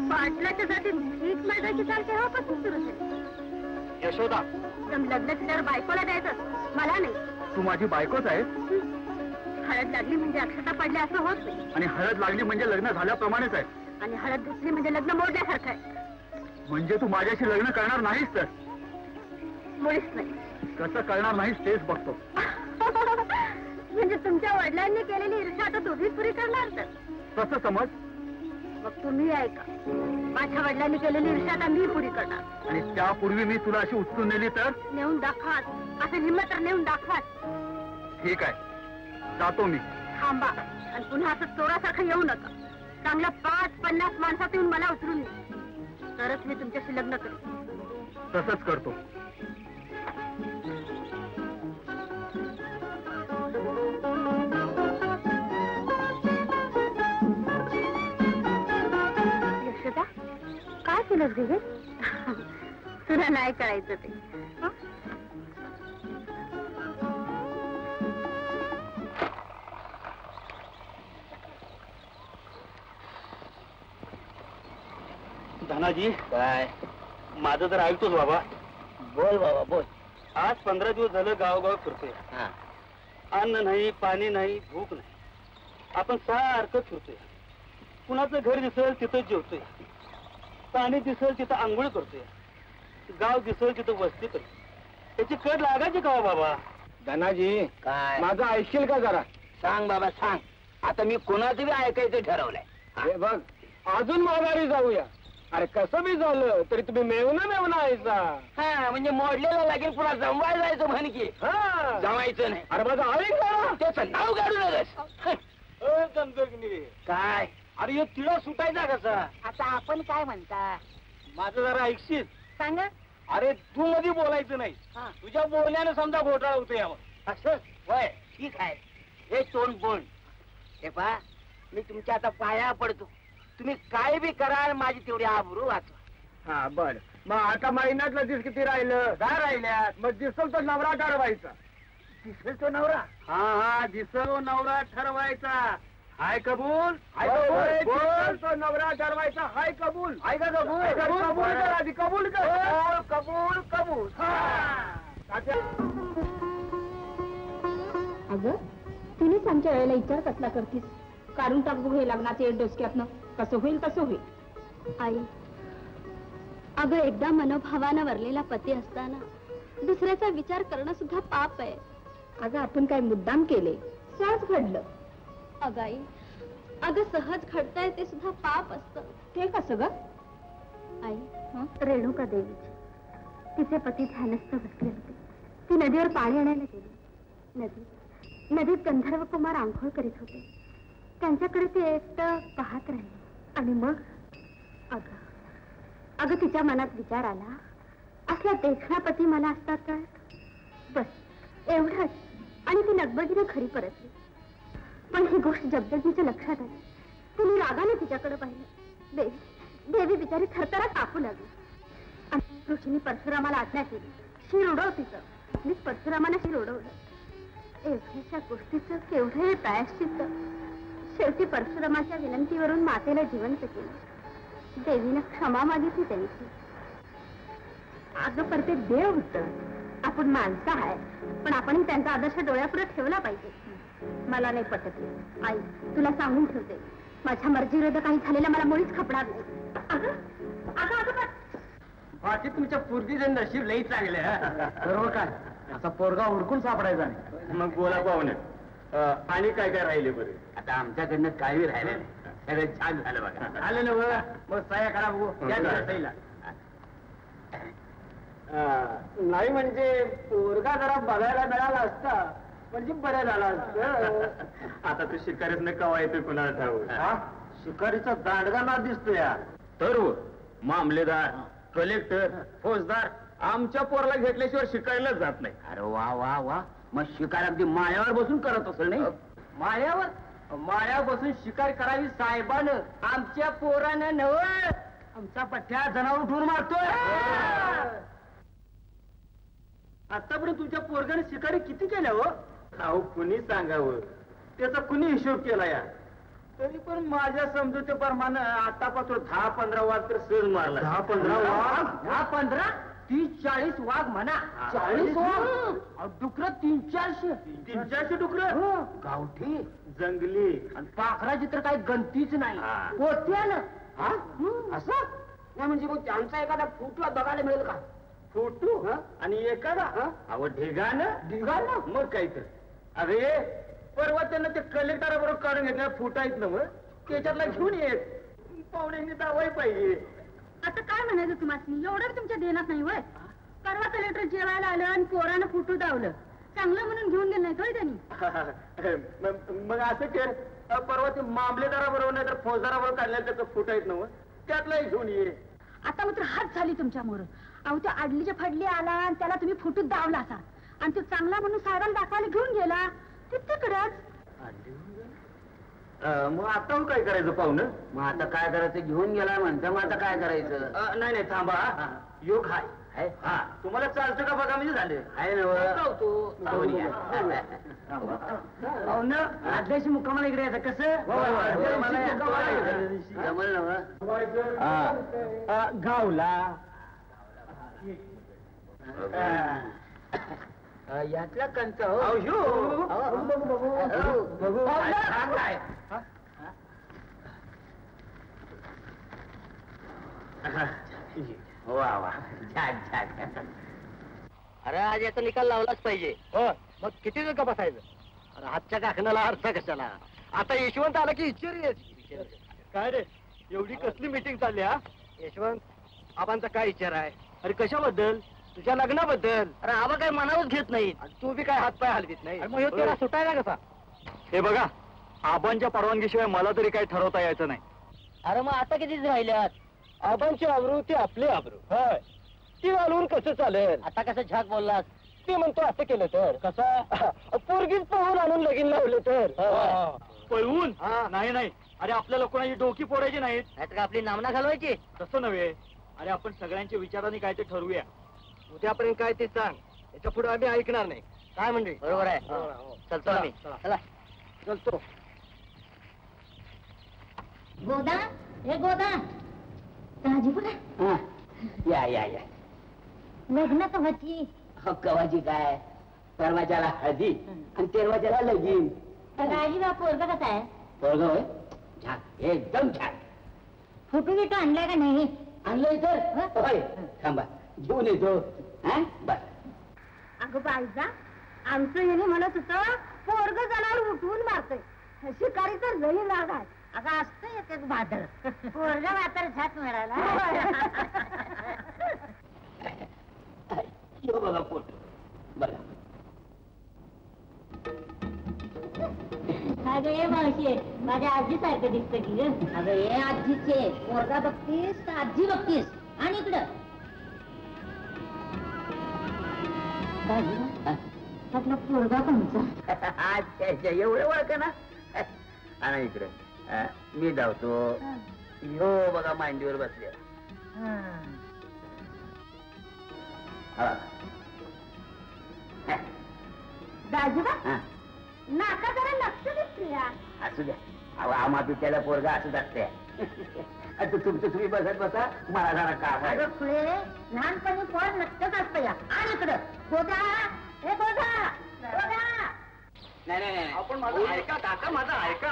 पाटलाच्या जातीत भीक मिळवायची चाल केव्हापासून सुरू झाली? यशोदा, लग्न केल्यावर बायकोला द्यायचं, मला नाही. तू माझी बायकोच आहेस हळद लागली म्हणजे अक्षता पडल्या असं होत नाही. आणि हळद लागली म्हणजे लग्न झाल्याप्रमाणेच आहे. आणि हळद धुतली म्हणजे लग्न मोडल्यासारखं आहे. म्हणजे तू माझ्याशी लग्न करणार नाहीस तर? मुळीच नाही. कसं करणार नाहीस तेच बघतो. म्हणजे तुमच्या वडिलांनी केलेली ईर्ष्या आता तुम्ही पुरी करणार तर? तसं समज. मग तुम्ही ऐका, माझ्या वडिलांनी केलेली ईर्ष्या आता मी पुरी करणार. आणि त्यापूर्वी मी तुला अशी उचलून नेली तर? नेऊन दाखवाच, असं हिंमत तर नेऊन दाखवाच. ठीक आहे, जातो मी. थांबा, आणि पुन्हा असं चोरासारखं येऊ नका. चांगलं 50-50 माणसात येऊन मला उचलून दे, तरच मी तुमच्याशी लग्न करेन. तसंच करतो. यशोदा, काय केलं घे? तुला नाही कळायचं ते. धनाजी, काय? माझं तर ऐकतोच बाबा. बोल बाबा बोल. आज 15 दिवस झालं गावगाव फिरतोय. अन्न नाही, पाणी नाही, भूक नाही. आपण सारखं फिरतोय. कुणाचं घर दिसेल तिथं जेवतोय, पाणी दिसेल तिथं आंघोळ करतोय, गाव दिसेल तिथं वस्ती करतोय. त्याची कड लागायची का बाबा? धनाजी, काय माझं ऐकशील का जरा? सांग बाबा सांग. आता मी कोणाचं बी ऐकायचं ठरवलंय. हे बघ, अजून माघारी जाऊया. अरे कसं बी झालं तरी तुम्ही मेवना यायचा. हा, म्हणजे मोडलेला लागेल पुन्हा जमवाय जायचं म्हण की. जमायचं नाही. अरे माझं ऐक ना, त्याचं नाव काढू नकस. काय? अरे हे तिळा सुटायचा कसा? आता आपण काय म्हणता? माझं जरा ऐकशील? सांगा. अरे तू मध्ये बोलायचं नाही. तुझ्या बोलण्याने समजा घोटाळा होतो यावर. असं होय, ठीक आहे. हे तोंड बोल. हे पहा, मी तुमच्या आता पाया पडतो. तुम्ही काय बी करा, माझी तेवढी आबरू वाचवा. हा बर. मग आता महिन्यातलं दिस किती राहिलं? 10 राहिल्यात. मग दिसल तो नवरा ठरवायचा. दिसेल तो नवरा? हा, दिसल नवरा ठरवायचा. हाय कबूल? बोल, तो नवरा ठरवायचा. हाय कबूल? हाय का कबूल? कबूल कर आधी, कबूल कर. कबूल कबूल. अगं, तुम्हीच आमच्या वेळेला विचार कसला करतीस? काढून टाक बघू हे लग्नाचे डोसक्यातनं. कसं होईल तसं होईल. आई, अगं एकदा मनोभावानं वरलेला पती असताना दुसऱ्याचा विचार करणं सुद्धा पाप आहे. अगं आपण काय मुद्दाम केले, सहज घडलं. अगं आई, अगं सहज घडतंय ते सुद्धा पाप असतं. ते कसं ग? आई, रेणुका देवीची, तिचे पती ध्यानस्थ बसले होते. ती नदीवर पाणी आणायला गेली. नदीत गंधर्व कुमार आंघोळ करीत होते. त्यांच्याकडे ते एकटं पाहत राहिले. आणि मग अगं तिच्या मनात विचार आला, असला देखणा पती मला असतात काय? बस एवढंच. आणि ती लगबगीने घरी परतली. पण ही गोष्ट जगदगीच्या लक्षात आली. तिने रागाने तिच्याकडे पाहिलं. देवी बिचारी थरथरा कापू लागली. आणि ऋषींनी परशुरामाला आज्ञा केली, शिर उडव तिचं. मीच परशुरामाला शिर उडवलं. एवढ्याशा गोष्टीचं केवढं हे प्रायश्चित्त. शेवटी परशुरामाच्या विनंतीवरून मातेला जिवंत केलं. देवीनं क्षमा मागितली त्यांची. अगं पर ते देव होतं, आपण माणसं आहे. पण आपण त्यांचा आदर्श डोळ्यापुढे ठेवला पाहिजे. मला नाही पटत. आई, तुला सांगून ठेवते, माझ्या मर्जीविरुद्ध काही झालेलं मला मुळीच खपणार नाही. बाकी तुमच्या पूर्वीचं नशीब लई चांगले. सर्व काय असा पोरगा उडकून सापडायचा नाही. मग बोला पाहुणे, आणि काय काय राहिले बरे? आता आमच्याकडनं काही राहिलं नाही. सगळं छान झालं बघा. आलं ना बघा. मग सह्या करा बघू. या सहीला. नाही म्हणजे पोरगा जरा बघायला मिळाला असता म्हणजे बरं झालं असतं. आता तू शिकारीच कवा येतोय कुणाला ठाऊक. शिकारीचा दांडगा ना दिसतो या. सर्व मामलेदार, कलेक्टर, फौजदार आमच्या पोराला घेतल्याशिवाय शिकायलाच जात नाही. अरे वा वा वा, मग शिकार अगदी माळ्यावर बसून करत असेल नाही? माळ्यावर बसून शिकार करावी साहेबानं, आमच्या पोरानं नव. आमचा पठ्या जनावर उठून मारतोय. आतापर्यंत तुमच्या पोरगाने शिकारी किती केल्या हो? अहो कुणी सांगावं, त्याचा कुणी हिशोब केला या. तरी पण माझ्या समजुतीप्रमाणे आतापासून 10-15 वाघ तर सहज मारला. 10-15 वाघ? 10-15? 30-40 वाघ म्हणा. 40 वाघ? डुकर 300-400. 300-400 डुकरं? गावठी जंगली आणि पाखराची तर काही गंतीच नाही. हा. पोत्यानं. असं नाही म्हणजे मग त्यांचा एखादा फुटला बघायला मिळेल का? फोटो आणि एखादा अहो ढिगाणं मग काय तर. अरे परवा त्यांना ते कलेक्टराबरोबर काढून घेतल्या फुटा आहेत ना मग त्याच्यातला घेऊन येत. पाहुण्यांनी दावाही पाहिजे. आता काय म्हणायचं तुम्हाला? एवढं तुमच्या देण्यात नाही वय. परवा कलेक्टर जेवायला आलं आणि पोरानं फुटू दावलं. चांगलं म्हणून घेऊन गेलं नाही काय त्यांनी? मग असं कर, परवा ते मामलेदाराबरोबर नाही तर फौजदाराबरोबर काढल्या त्याचं फुटा आहेत ना मग त्यातलाही घेऊन ये. आता मात्र हात झाली तुमच्या मोर. अहो तो आडलीच्या फाडली आला आणि त्याला तुम्ही फुटूत दावला असा आणि तो चांगला म्हणून साहेबांना दाखवायला घेऊन गेला तिकडच. मग आता काय करायचं पाहुणं? मग आता काय करायचं? घेऊन गेला म्हणता, मग आता काय करायचं? नाही नाही थांबा. योग हाय. हा तुम्हाला चालतं का बघा म्हणजे झाले. आहे ना आदल्याशी मुक्कामाला इकडे यायचं कसं? जमल ना गावला यातला कंच वा वा, छान छान. अरे आज याचा निकाल लावलाच पाहिजे. मग किती जण का बसायचं? अरे हातच्या काकणाला अर्थ कशाला? आता यशवंत आला की इच्छा काय रे एवढी कसली मीटिंग चालली हा? यशवंत आबांचा काय विचार आहे? अरे कशाबद्दल? तुझ्या लग्नाबद्दल. अरे आबा काय मनावच घेत नाही. तू बी काय हातपाय हलवीत नाही. मग ह्यो तेरा सुटायला कसा? हे बघा, आबांच्या परवानगीशिवाय मला तरी काही ठरवता यायचं नाही. अरे मग आता कितीच राहिल्यात? आबांची आबरू ती आपली आबरू. ती घालून कसं चालेल? आता कसं झाक बोललास? ते म्हणतो असं केलं तर कसं? पोरगीच पाहून आणून लगीन लावलं तर पळवून? नाही नाही, अरे आपल्याला कोणाची डोकी फोडायची नाहीत. नाहीतर का आपली नामना घालवायची? तसं नव्हे. अरे आपण सगळ्यांच्या विचाराने काय ते ठरवूया. उद्यापर्यंत काय ते सांग. याच्या पुढे आम्ही ऐकणार नाही. काय म्हणजे? बरोबर आहे. चलतो आम्ही. चला चलतो. गोदा हे गोदा राजी बघा या या या. लग्न कवाची? कवाची काय, परवाच्याला हळदी आणि तेरवाच्याला लगीन. राजीबा पोरगा कसा आहे? पोरगा होय छान, एकदम छान. फोटो बिटो आणलाय का नाही? आणलंय तर होय. थांबा घेऊन येतो. बस. अगं बाईजा, आमचं येणे म्हणत होतं पोरग जनावर उठवून मारतोय. शिकारी तर लई लाग आहे. अगं असतं एक एक भादर. पोरगा मात्र झाक मिळाला. यो बघा फोटो बघा. अगं ये मावशी, माझ्या आजीसारखं दिसतं की ग. अगं ये आजीचे पोरगा बघतीस तर आजी बघतीस. आणि इकडं आपला पोरगा कोणचा? अच्छा एवढं ओळख ना. आणा इकडे. मी धावतो. हो बघा मांडीवर बसले. दाजीबा नाका जरा लक्ष दिसते. असू द्या. अहो आम्हा त्याला पोरगा असंच असते. आता तुमचं तुम्ही बसत बसा, मला जरा काम आहे. अगं खुळे, लहानपणी पण नक्कीच असतं या. आणि इकडं गोदा हे गोदा गोदा. नाही नाही नाही. आपण माझं ऐका काका, माझं ऐका.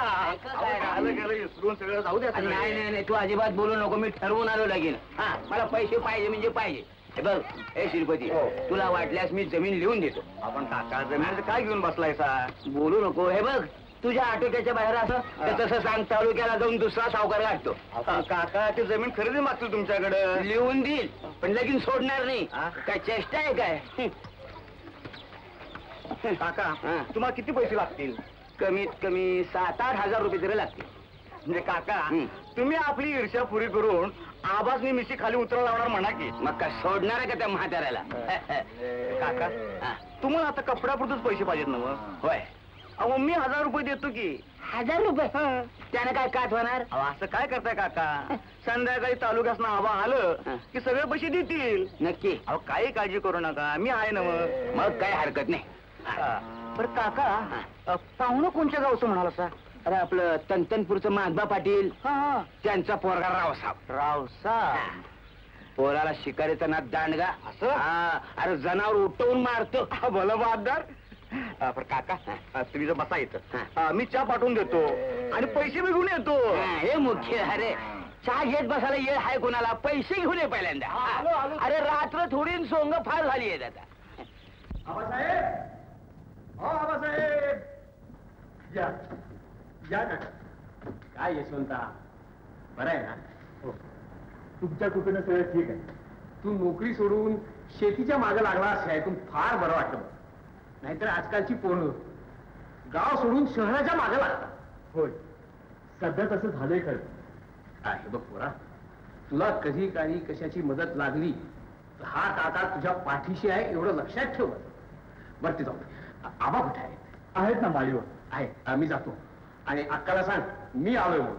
आलं गेलं विसरून सगळं जाऊ द्या. नाही नाही नाही, तू अजिबात बोलू नको. मी ठरवून आलो लगीन. हा मला पैसे पाहिजे म्हणजे पाहिजे. हे बघ हे श्रीपती, तुला वाटल्यास मी जमीन लिहून देतो. आपण काका जमीन काय घेऊन बसलायसा? बोलू नको. हे बघ तुझ्या आटोक्याच्या बाहेर असं तसं सांग, तालुक्याला जाऊन दुसरा सावकार गाठतो. काका ते जमीन खरेदी मागतील तुमच्याकडे. लिहून देईल पण लगीन सोडणार नाही. काय चेष्टा आहे काय? काका हा. तुम्हाला किती पैसे लागतील? कमीत कमी 7-8 हजार रुपये तरी लागतील. म्हणजे काका हं. तुम्ही आपली ईर्ष्या पुरी करून आबाजनी मिशी खाली उतरा लावणार म्हणा की. मग काय सोडणार आहे का त्या म्हाताऱ्याला? काका हा. तुम्हाला आता कपड्यापुरतच पैसे पाहिजेत ना मग? होय. अहो मी 1000 रुपये देतो की. 1000 रुपये? त्याने काय कात होणार? अहो असं काय करताय काका? संध्याकाळी तालुक्यात आबा आलं हा. की सगळे पैसे देतील. नक्की. अहो काही काळजी करू नका, मी आहे ना मग. मग काय हरकत नाही. बरं काका पाहुणं कोणत्या गावचं म्हणाला सर? अरे आपलं तनतनपूरचं माधबा पाटील, हा त्यांचा पोरगा रावसाहेब. रावसाहेब. पोराला शिकारीचा नाद दांडगा. असं? हा. अरे जनावर उठवून मारतो. भलं बहादर. बरं काका तुम्ही जर बसा येतं हा. मी चहा पाठवून देतो आणि पैसे मी घेऊन येतो. हा, हे मुख्य. अरे चहा घेत बसायला ये हाय कोणाला? पैसे घेऊन ये पहिल्यांदा. आलो, आलो. अरे रात्र थोडी सोंग फार झाली आहेत आता. आबासाहेब, हो आबासाहेब, या या ना. काय यशवंता, बरं आहे ना? हो. तुमच्या कृपेनं सगळं ठीक आहे. तू नोकरी सोडून शेतीच्या मागे लागला असं ऐकून फार बरं वाटलं. नाहीतर आजकालची पोरं गाव सोडून शहराच्या मागे लागतात. होय, सध्या तसं झालंय खरं. आहे बघ पोरा, तुला कधी काही कशाची मदत लागली तर हा काका तुझ्या पाठीशी आहे एवढं लक्षात ठेव. बरं ते जाऊ. आबा कुठे आहेत ना? माळीवर आहे. मी जातो आणि अक्काला सांग मी आलोय म्हणून.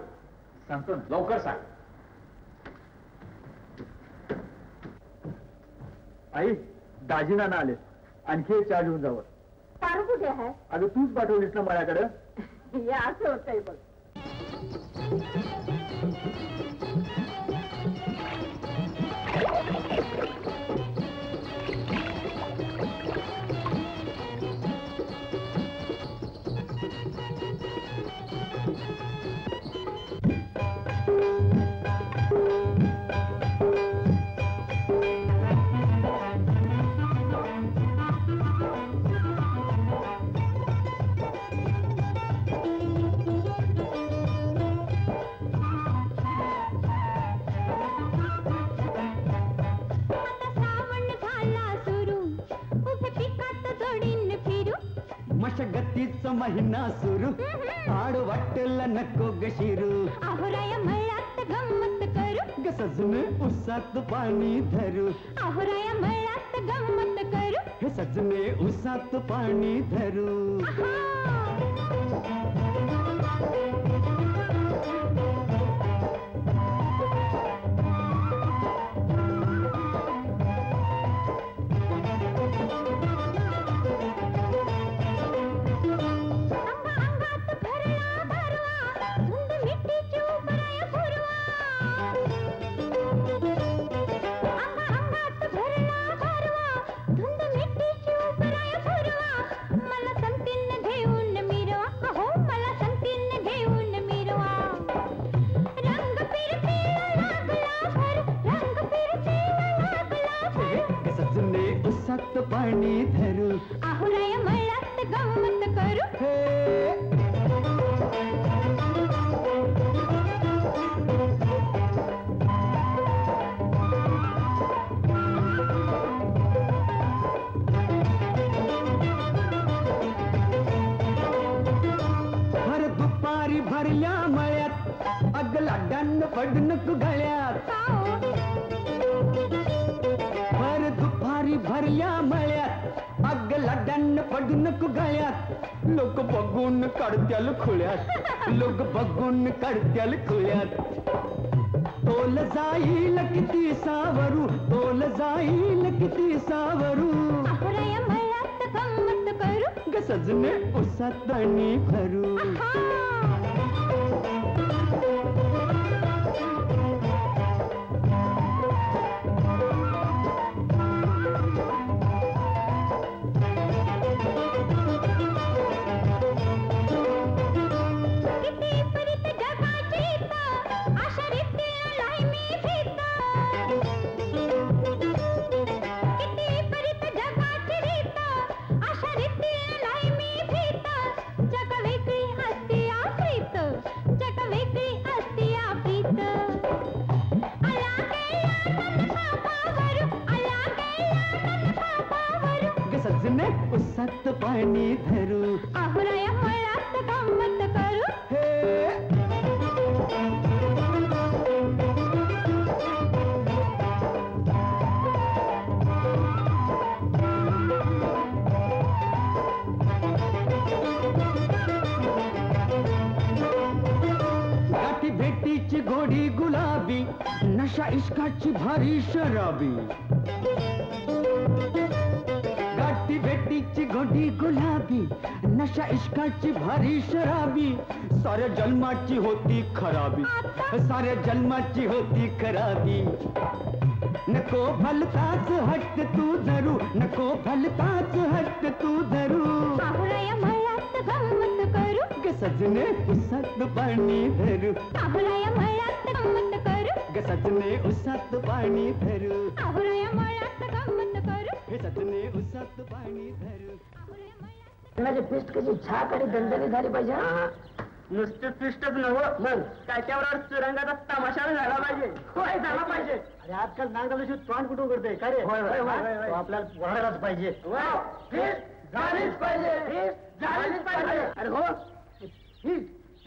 सांगतो ना, लवकर सांग. आई, दाजीना आले. आणखी एक चहा घेऊन जावं. पारू कुठे आहे? अगं तूच पाठवलीस ना माझ्याकडे. हे असं होतंय बघ. मशगतीचा महिना सुरू, आड वाटेला नको ग शिरू. आहोराया मळ्यात गंमत करू, ग सजने उसात पाणी धरू. आहोराया मळ्यात गंमत करू. हे सजने उसात पाणी धरू. पाणी धरू. आहोराया मळ्यात गंमत करू. भर दुपारी भरल्या मळ्यात अग लाडांना पडणक गळ्यात. भर दुपारी भरल्या मळ्यात अग लाडांना पडणक गळ्यात. लोक बघून काढत्याल खुळ्यात, लोक बघून काढत्याल खुळ्यात. तोल जाईल किती सावरू, तोल जाईल किती सावरू. आहोराया मळ्यात गंमत करू. ग सजने उसात पाणी भरू. जग वेगळी असते पाणी धरू आहुराया मळ्यात गंमत करू गाठी भेटीची घोडी गुलाबी नशा इश्काची भारी शराबी गाठी भेटीची घोडी गुलाबी नशा इश्काची भारी शराबी साऱ्या जन्माची होती खराबी साऱ्या जन्माची होती खराबी नको भलताच हट्ट तू धरू नको भलताच हट्ट तू धरू आहुराया मळ्यात गंमत करू ग सजने उसात पाणी धरू आहुराया मळ्यात गंमत करू ग सजने उसात पाणी धरू आहुराया मळ्यात गंमत करू हे सजने उसात पाणी धरू माझी फिस्ट कशी छाक आणि दणदणी झाली पाहिजे हा? नुसते पिष्टच नव्हतं मग त्याच्यावर सुरंगाचा तमाशा झाला पाहिजे होय झाला पाहिजे अरे आजकाल नांगरल्याशिवाय तोंड कुठं करते काय रे तो आपल्याला वळायलाच पाहिजे झालीच पाहिजे झालीच पाहिजे अरे हो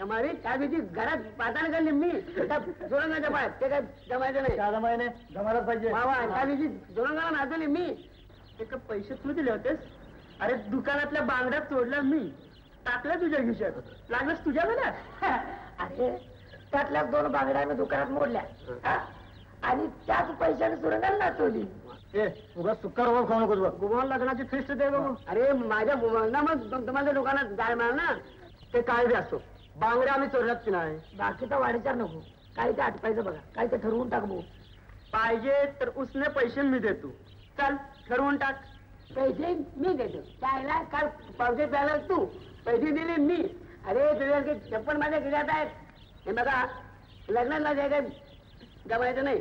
हमारी त्यादिवशी घरात पाताळ घालली मी त्या सुरंगाच्या पायात ते काय जमायचं नाही त्या जमाने जमायलाच पाहिजे बाबा त्या दिवशी सुरंगाला नाचवली मी ते का पैसे तू दिले होतेस अरे दुकानातल्या बांगड्यात तोडल्या मी टाकल्या तुझ्या खिशात लागलंच तुझ्या गळ्यात अरे त्यातल्या 2 बांगड्या मी दुकानात मोडल्या हा? आणि त्याच पैशाने सुरंगाला नाचवली ए उगा सुक्का रोग खाऊ नको गुमान लग्नाची फिस्ट दे बघू अरे माझ्या ना मग तुम्हाला दुकानात जाय मिळाल ना ते काय बी असतो बांगड्या आम्ही चोरल्यात की नाही बाकीचा वाढीचार नको काही ते आटपायचं बघा काही ते ठरवून टाक भाऊ पाहिजे तर उसने पैसे मी देतो चल ठरवून टाक पैसे मी देतो त्याला काल पावसे प्यायला तू पैसे दिले मी अरे तुझ्या चप्पल माझ्या गिऱ्यात आहेत हे बघा लग्नाला जे काय जमायचं नाही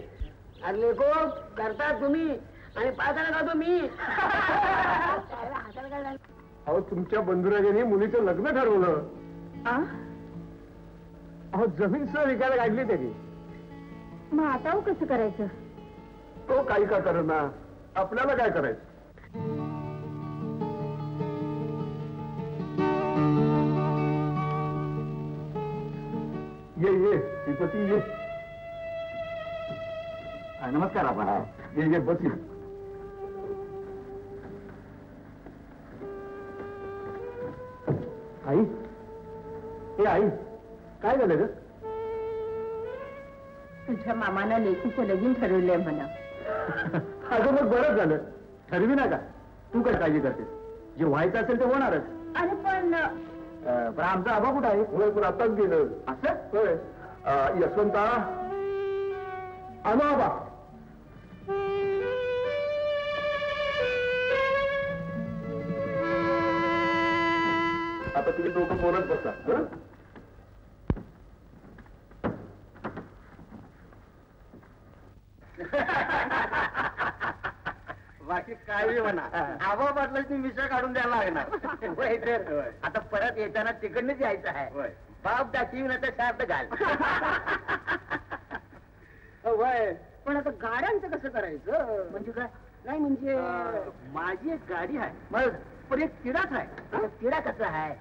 अरे लेको करता तुम्ही आणि पाहताना जातो मी हाताला काय झालं अहो तुमच्या बंधुराजांनी मुलीचं लग्न ठरवलं अहो जमीन सह विकायला काढली त्याची मग आता कसं करायचं तो काही का करणार आपल्याला काय करायचं ये श्रीपती ये नमस्कार आपण ये बस ये आई हे आई काय झालं ग तुझ्या मामाला लेकीचं लगीन ठरवलंय म्हणा अगं मग बरंच झालं ठरवी ना का तू काय काळजी करतेस जे व्हायचं असेल ते होणारच अरे पण पण आमचा आबा कुठं आहे होय पण आताच गेलं असं होय यशवंता आलो आबा आता तुम्ही दोघं बोलत बसा हं? बाकी काही म्हणा आबा पाटलाची मिसळ काढून द्यायला लागणार होय तर आता परत येताना तिकडनंच यायचं आहे बाप दाखी ना तर शार्ट घाल वय पण आता गाड्यांचं कसं करायचं म्हणजे काय नाही म्हणजे माझी एक गाडी आहे मग पण एक किडाच आहे आता किडा कसा आहे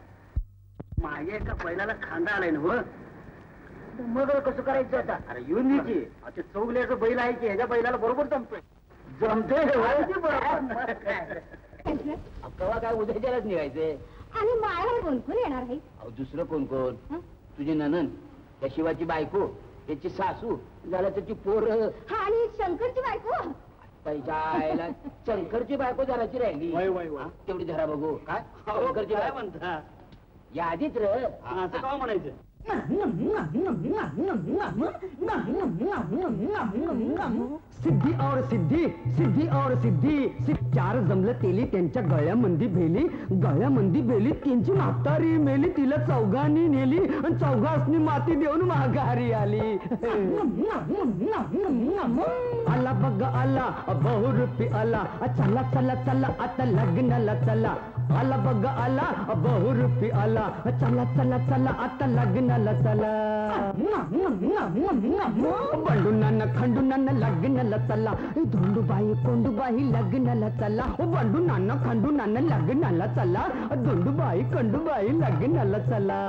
माझ्या एका बैलाला खांदा आलाय ना हो मग कसं करायचं आता अरे येऊन दे की आता चौगल्याचं बैल आहे की ह्याच्या बैलाला बरोबर जमतोय जमते कवा काय उद्याच्यालाच निघायचंय आणि मायावर कोण कोण येणार आहे अहो दुसरं कोण कोण तुझी ननन त्या शिवाची बायको त्याची सासू झालं त्याची पोर हा आणि शंकरची बायको त्याच्या आईला शंकरची बायको झाल्याची राहिली वय, वय, वय. हा, तेवढी धरा बघू काय शंकरची काय बायको म्हणता यादीत र असं का म्हणायचं सिद्धी और सिद्धी सिद्धी और सिद्धी चार जमलं तेली त्यांच्या गळ्यामंदी भेली गळ्यामंदी भेली त्यांची म्हातारी मेली तिला चौघांनी नेली आणि चौघासनी माती देऊन माघारी आली आला बघ आला बहुरूपी आला चला चला चला आता लग्नाला चला आला बघ आला बहुरूपी आला, चला चला चला आता लग्नाला चला. बंडूनानं खंडूनानं लग्नाला चला, धोंडूबाई कोंडूबाई लग्नाला चला. बंडूनानं खंडूनानं लग्नाला चला, धोंडूबाई कोंडूबाई लग्नाला चला.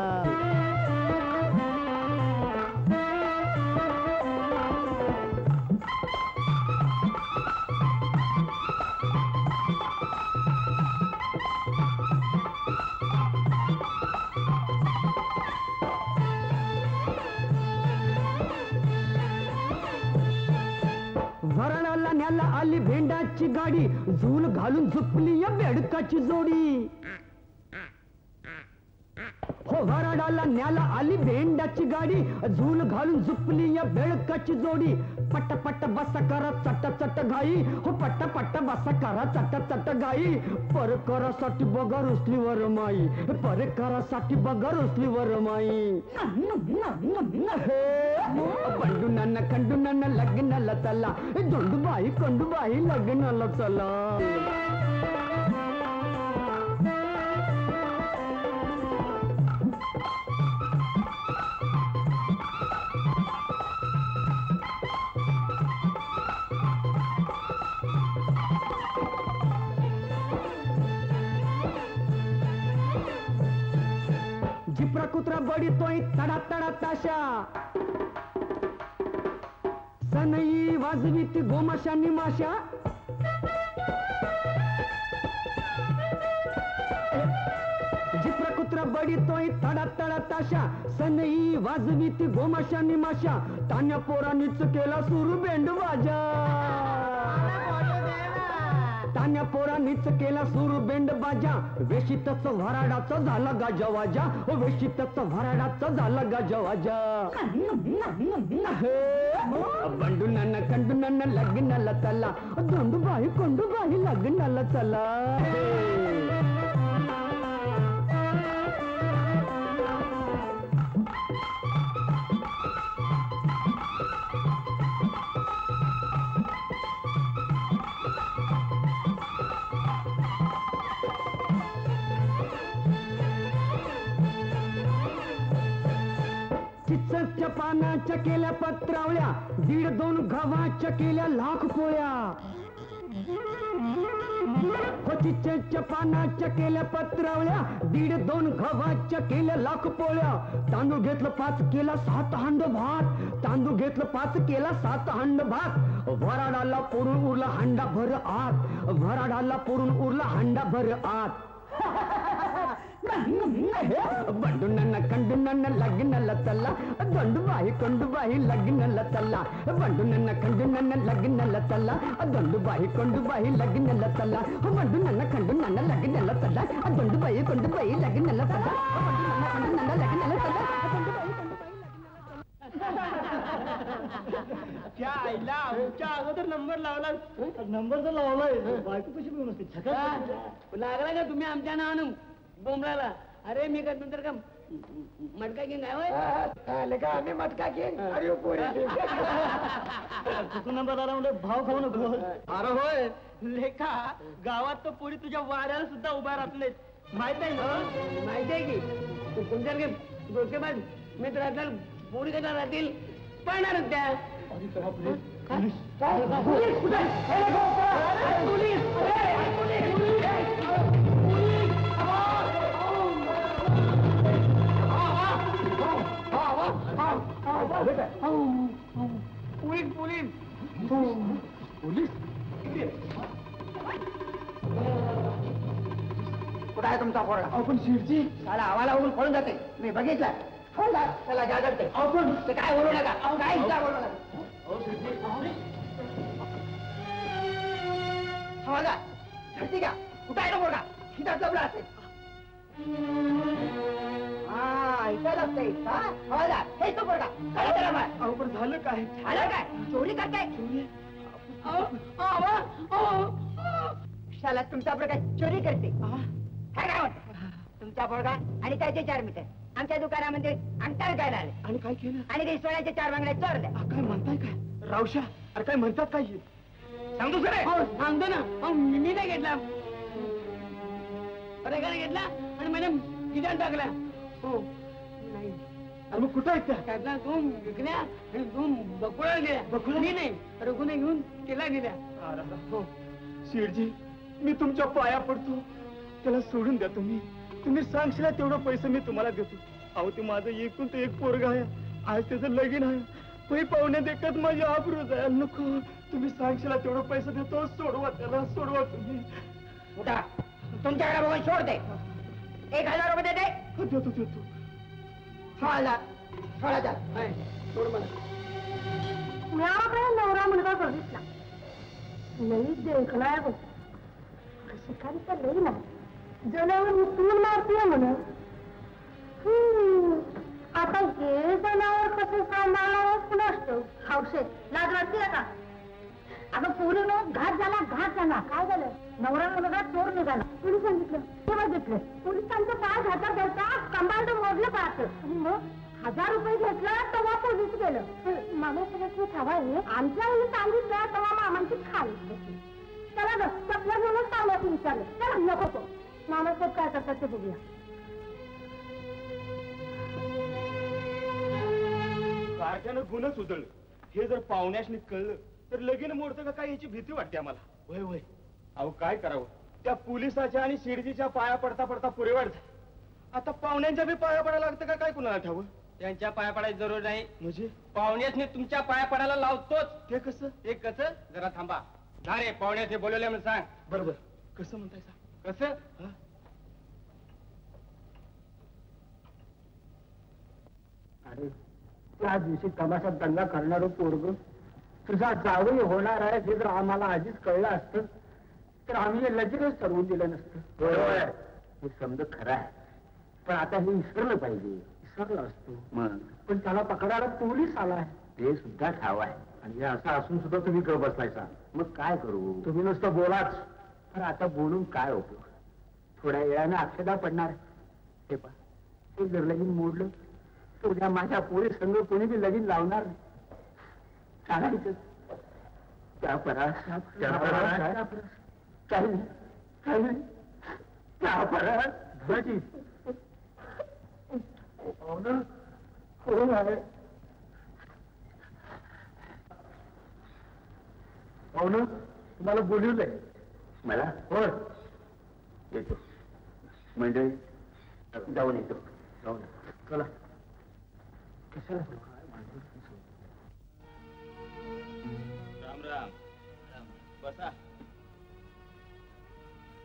भरणाला न्याला आली भेंडाची गाडी, झूल घालून झुपली या बेडकाची जोडी. हो भरणाला न्याला आली भेंडाची गाडी, झूल घालून झुपली या बेडकाची जोडी. पट्ट पट्ट बसा करा चट चट घाई, हो पट्ट पट्ट बसा करा चट चट घाई. परकरासाठी बघा रुसली वर माई, परकरासाठी बघा रुसली वर माई. बंडूनानं खंडूनानं लग्नाला चला, धोंडूबाई कोंडूबाई लग्नाला चला. झिपरा कुत्रा बडीतोय तडा तडा ताशा, सनई वाजवीत गोमाशा निमाशा. झिपरा कुत्रा बडीतोय तडा तडा ताशा, सनई वाजवीत गोमाशा निमाशा. तान्या पोरांनीच केला सुरू बेंड बाजा, तान्या पोरांनीच केला सुरू बेंड बाजा. वेशीतच वराडाचा झाला गाजवाजा, वेशीतच वराडाचा झाला गाजवाजा. बंडूनानं खंडूनानं लग्नाला चला, धोंडूबाई कोंडूबाई लग्नाला चला. चिंचच्या पानाच्या केल्या पत्रावळ्या, 1.5-2 गव्हाच्या केल्या लाख पोळ्या. हो चिंचच्या पानाच्या केल्या पत्रावळ्या, 1.5-2 गव्हाच्या केल्या लाख पोळ्या. तांदूळ घेतलं 5 केला 7 हांड भात, तांदूळ घेतलं 5 केला 7 हांड भात. वराडाला पुरून उरला हांडा भर आत, वराडाला पुरून उरला हांडा भर आत. बंडूनानं खंडूनानं लग्नाला चला, धोंडूबाई कोंडूबाई लग्नाला चला. बंडूनानं खंडूनानं लग्नाला चला, धोंडूबाई कोंडूबाई लग्नाला चला. बंडूनानं खंडूनानं लग्नाला चला, धोंडूबाई कोंडूबाई लग्नाला चला. बंडूनानं खंडूनानं लग्नाला चला, धोंडूबाई कोंडूबाई त्या आईला आमच्या अगोदर नंबर लावला, नंबर तर लावलाय, बायको कशी मिळून असते. लागला का तुम्ही आमच्या नावानं बोंबलाला? अरे मी का नंतर का मटका घेऊन काय का आम्ही मटका घेऊन नंबर आला म्हणजे भाव खाऊ नको. अरे होय लेखा, गावात तर पोरी तुझ्या वाऱ्याला सुद्धा उभा राहत नाहीत, माहित आहे ना? माहिती आहे की तुमच्याकडे डोकेबाज मित्र राहतील, पोरी कशा राहतील, पळणारच त्या. पोलीस पोलीस पोलीस कुठं आहे तुमचा पोरगा? आपण शिरची त्याला आवाला होऊन पळून जाते, मी बघितलं. त्याला जागरते. आपण ते काय बोलू नका, काय बोलू नका. हवाला धरती का? कुठं आहे तो पोरगा? हिता जबला असेल. हा इथं लागतंय. हवाला हे तो पोरगा काय करा बा? पण झालं काय? झालं काय? चोरी करताय? शाला तुमचा पोरगा चोरी करते. काय वाटतं? तुमचा पोरगा आणि त्याचे 4 मित्र आमच्या दुकानामध्ये अंतर करायला आले आणि काय केलं? आणि काही सोन्याचे 4 बांगड्या चोरल्या. काय म्हणताय काय रावशा? अरे काय म्हणतात काय? सांगतो सर. सांगतो ना. मी नाही घेतला. परागाने घेतला आणि मॅडम किती टाकला हो नाही मग कुठं आहेत त्या त्यातला 2 विकल्या आणि 2 बकुळा गेल्या बकुळा नाही रघुने घेऊन केला गेल्या हो शेठजी मी तुमच्या पाया पडतो त्याला सोडून द्या तुम्ही सांगशील तेवढं पैसे मी तुम्हाला देतो अहो ते माझं एकूण ते एक पोरग आहे आज त्याचं लगीन आहे पै पाहुण्यात एकच माझी आबरू जायला नको तुम्ही सांगशील तेवढं पैसे देतो सोडवा त्याला सोडवा तुम्ही तुमच्याकडे बघून सोड दे 1000 रुपये दे देतो 6000 सोड मला म्याकडे नवरा मुलगा बघितला लई देखलाय बघ शिकारीचा लई नाही जनावर उचलून मारतीये म्हण आता हे जनावर कसं सांभाळावं कुणाष्ट हौशे लाज वाटते का अगं पोरीनं घात झाला काय झालं नवरा मुलगा चोर निघाला कुणी सांगितलं तेव्हा घेतलं पोलिसांचं पाय हातात धरता कंबाल्ड मोडलं पाहत मग 1000 रुपये घेतला तेव्हा पोलीस गेलं मामा सगळ्याची हवा आहे आमच्या वेळी सांगितलं तेव्हा मामांची खाली त्याला चपला घेऊनच पाहुण्यात विचारलं चला नको मामा साहेब काय करतात ते बघूया कारखानं गुन्हच उधळलं हे जर पाहुण्याशी कळलं तर लगीन मोडतं का काय याची भीती वाटते आम्हाला वय अहो काय करावं त्या पोलिसाच्या आणि शिडजीच्या पाया पडता पडता पुरे वाढत आता पाहुण्यांच्या बी पाया पडायला लागतं का काय कुणाला ठावं त्यांच्या पाया पडायची जरूर नाही म्हणजे पाहुण्यासनी तुमच्या पाया पडायला लावतोच ते कसं जरा थांबा जा रे पाहुण्याचे बोलवले म्हणून सांग बरोबर कसं म्हणताय सांग कसं अरे त्या दिवशी तमाशात दंगा करणारं पोरग तुझा जावई होणार आहे हे जर आम्हाला आधीच कळलं असतं तर आम्ही लगेच ठरवून दिलं नसतं हे समज खरं आहे पण आता हे विसरलं पाहिजे विसरलं असतो मग पण त्याला पकडायला पोलीस आलाय ते सुद्धा ठाव आहे आणि असं असून सुद्धा तुम्ही गप बसलायचा मग काय करू तुम्ही नुसतं बोलाच पण आता बोलून काय उपयोग थोड्या वेळाने अक्षदा पडणार हे पा ते जर लगीन मोडलं तर उद्या माझ्या पोरी संघ कोणी बी लगीन लावणार सांगायचं त्या परास काही नाही त्या परास भाजी हो आहे हो ना तुम्हाला बोलवलंय मला हो येतो म्हणजे जाऊन येतो जाऊन चला कशाला राम राम बसा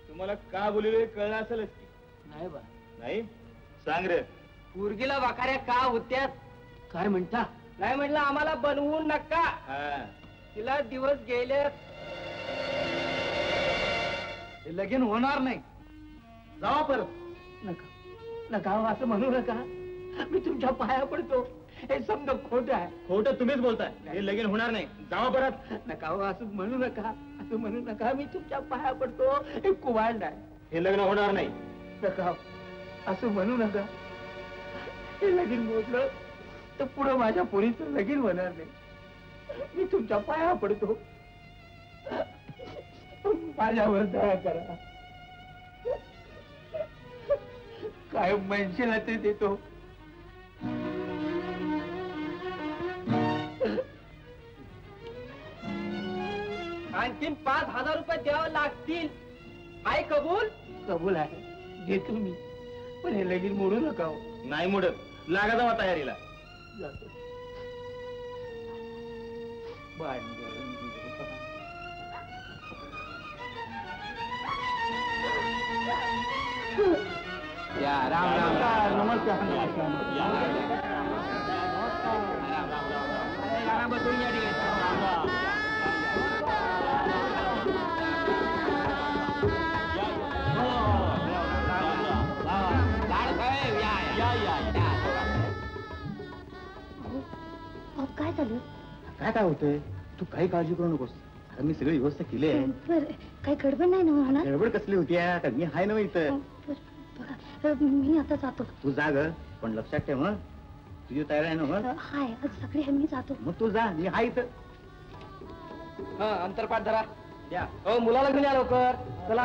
तुम्हाला का बोलले कळलं असेलच की नाही बा नाही सांग रे पोरगीला वाकाऱ्या का होत्यात काय म्हणता नाही म्हटलं आम्हाला बनवू नका तिला दिवस गेले लगीन होणार नाही जावा परत नका असं म्हणू नका मी तुमच्या पाया पडतो हे समजा खोट आहे खोटं तुम्हीच बोलताय हे लगीन होणार नाही जावा परत नका असं म्हणू नका मी तुमच्या पाया पडतो हे कुवांड आहे हे लग्न होणार नाही नका असं म्हणू नका हे लगीन मोडलं तर पुढं माझ्या पोरीचं लगीन होणार नाही मी तुमच्या पाया पडतो माझ्यावर दया करा काय म्हणशील ते देतो आणखीन 5000 रुपये द्यावं लागतील काय कबूल कबूल आहे घेतो मी पण हे लगीन मोडू नका हो. नाही मोडत लागा जावा तयारीला जातो या राम राम नमस्कार बसून या काय झालं काय होतंय तू काही काळजी करू नकोस मी सगळी व्यवस्था केली आहे बरं काही गडबड नाही ना होणार गडबड कसली होती मी हाय ना इथं मी आता जातो तू जा ग पण लक्षात ठेव हं तुझी तयारी आहे ना मग हाय सगळे मी जातो मग तू जा मी हाय इथं अंतरपाठ धरा या हो मुलाला घेऊन या लवकर चला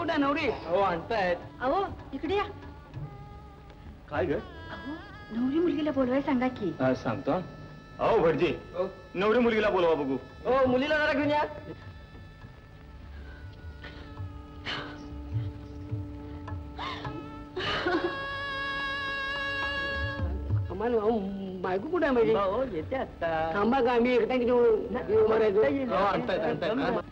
कुठे नवरी? हो आणतायत. अहो इकडे या. काय ग? अहो नवरी मुलगीला बोलवाय सांगा की. सांगतो. अहो भटजी नवरी मुलगीला बोलवा बघू. हो मुलीला जरा घेऊन या. आम्हाला बायको कुठे आहे माझी? येते आता. थांबा का आम्ही एकटा घेऊन मारायचो. आणतायत.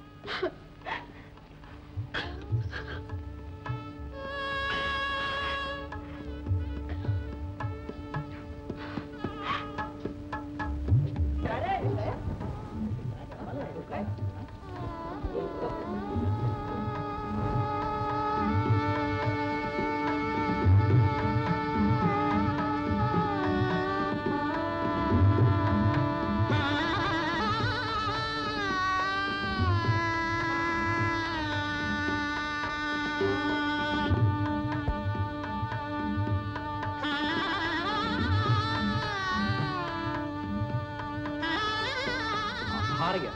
हार गया.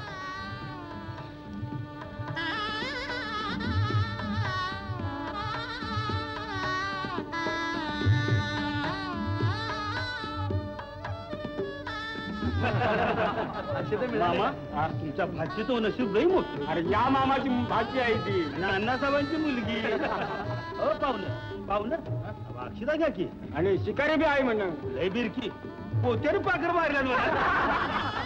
मामा तुमच्या भाची तो नशीब लई मोठं. अरे या मामाची भाची आहे ती अण्णासाहेबांची मुलगी. हो पाहुणं अक्षिता घ्या की. आणि शिकारी बी आहे म्हण. लय बिरकी पोत्याने पाकर मारल्या मला.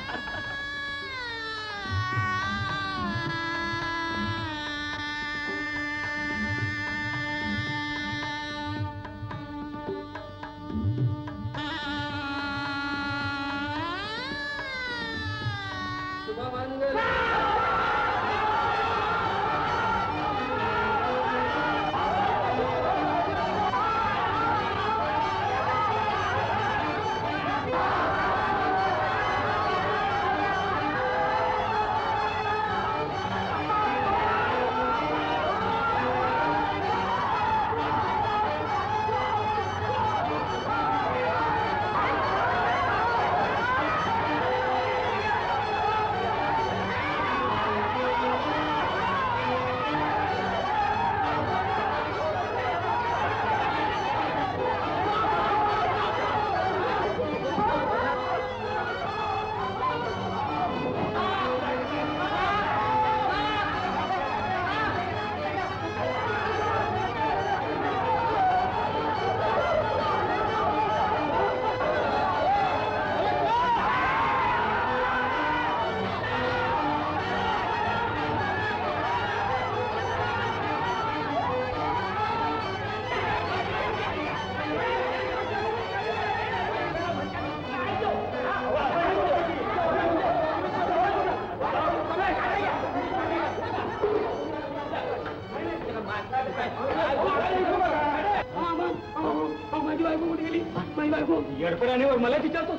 येडपडाने मला विचारतो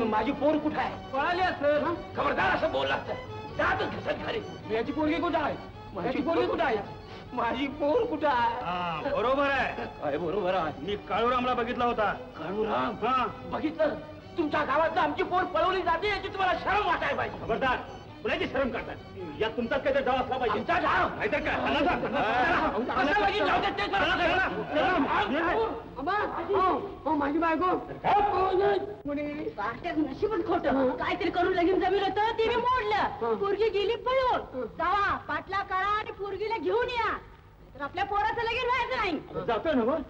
माझी पोर कुठे आहे? पळाली सर. खबरदार असं बोलला जातो घसत खाली. याची पोरगी कुठे आहे? माझी पोरगी कुठे आहे? माझी पोर कुठे आहे? बरोबर आहे. काय बरोबर आहे? मी काळूरामला बघितला होता. काळूराम हा बघितलं. तुमच्या गावात आमची पोर पळवली जाते याची तुम्हाला शरम वाटायला पाहिजे. खबरदार कुणाची शरम करतात. यात तुमचाच काहीतरी डाव असला पाहिजे. आमचा डाव नाहीतर काय माझी बायको नशीबच खोट. काहीतरी करून लगीन जमीन होतं ते मी मोडलं. पोरगी गेली पळून. जावा पाटला करा आणि पोरगीला घेऊन या. तर आपल्या पोराचं लगीन व्हायचं नाही. जातोय ना मग.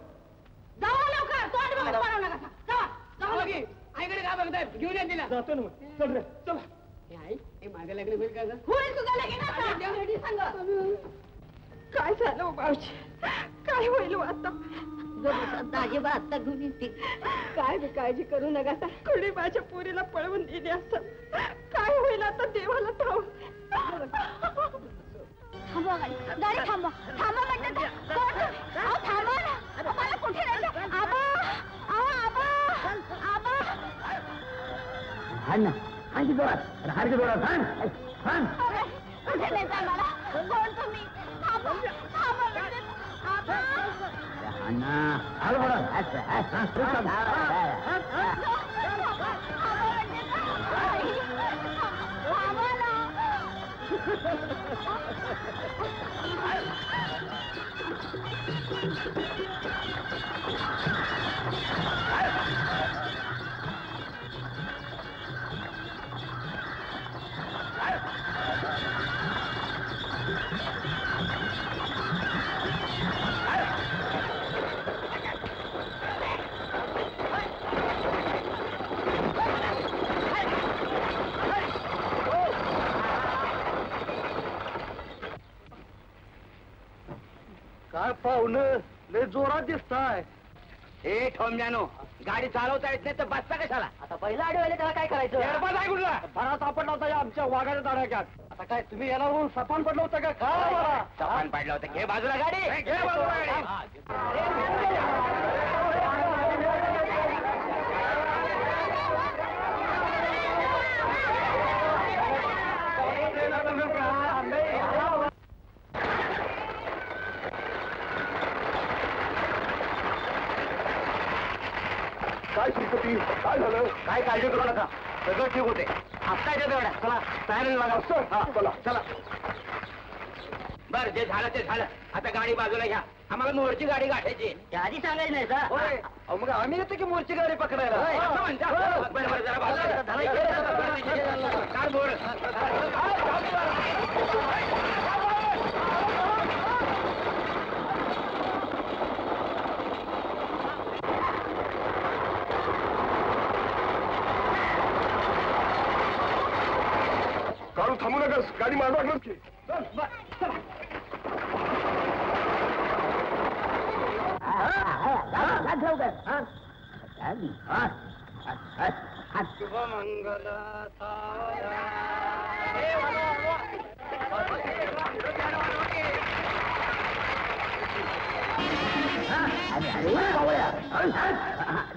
जावा लवकर. तोंड बघत पाडू नका. जावा जावा. आईकडे काय बघताय? घेऊन या तिला. जातो ना मग. चल रे चल. आई माझं लग्न होईल का गं? होईल तुझं लगीन आता. रेडी सांगा. काय झालं बाबजी? काय होईल आता? दाजीबा आता घेऊन येते. काय बी काळजी करू नका. कुणी माझ्या पोरीला पळवून दिली असं. काय होईल आता देवाला ठाऊक. थांबवा गाडी थांबवा. थांबवा म्हणते. थांबवा ना. मला कुठे जायचं? आबा आबा आबा. हाण ना. हाणची जोरात. हाणची जोरात. हाण. कुठे नेता मला? कोण तुम्ही? थांबवा म्हणते. आबा. अण्णा हळू काय पाहुणं लय जोरात दिसताय. ए ठोमजानो, गाडी चालवता येत नाही तर बसता कशाला? आता पहिला आडवले त्याला काय करायचं? भरा सापडला होता या आमच्या वाघाच्या दाराक्यात. आता काय तुम्ही याला होऊन सपान पडलं होतं का? काय सपान पाडलं होतं. घे बाजूला गाडी. घे बाजूला गाडी. काय श्रीपती, काय झालं? काय काळजी करू नका, सगळं ठीक होते. आता येते तेवढ्या. चला तयारी लागा. चला चला. बर, जे झालं ते झालं. आता गाडी बाजूला घ्या. आम्हाला मोरची गाडी गाठायची. आधी सांगायची नाही का? होय. अहो, मग आम्ही येतो की मोरची गाडी पकडायला. होय, असं म्हणता? बरं बरं, जरा बाजूला. काय मोर? काढू थांबू नका, गाडी मागवाच की.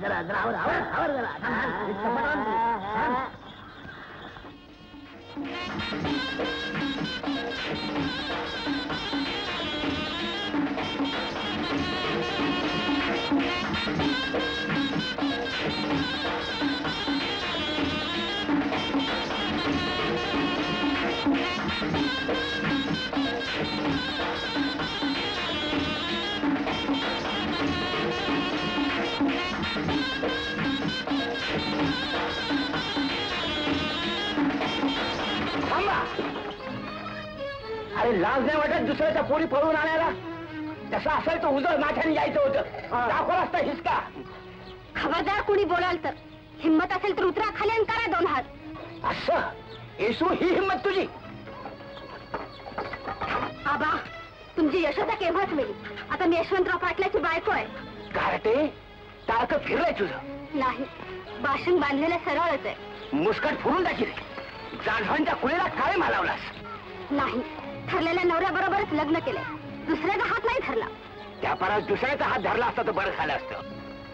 जरा जरा आवर जरा. अरे लाज नाही वाटत दुसऱ्याच्या पोरी पळून आणायला? तसं असेल तर उजळ माथ्याने यायचं होतं. दाखवला असता हिसका. खबरदार कुणी बोलाल तर. हिम्मत असेल तर उतरा खाली आणि करा 2 हात. असं येसू ही हिंमत तुझी? आबा, तुमची यशोदा केव्हाच मिळी. आता मी यशवंतराव पाटलाची बायको आहे. कार्टे टाळकं फिरलंय तुझं. नाही, बाशिंग बांधलेलं सरळच आहे. मुस्कट फुरून टाकील. जाणवांच्या कुळीला काय मालावलास? नाही, ठरलेल्या नवऱ्याबरोबरच लग्न केलंय. दुसऱ्याचा हात नाही धरला. त्या परात दुसऱ्याचा हात धरला असता तर बरं झालं असतं.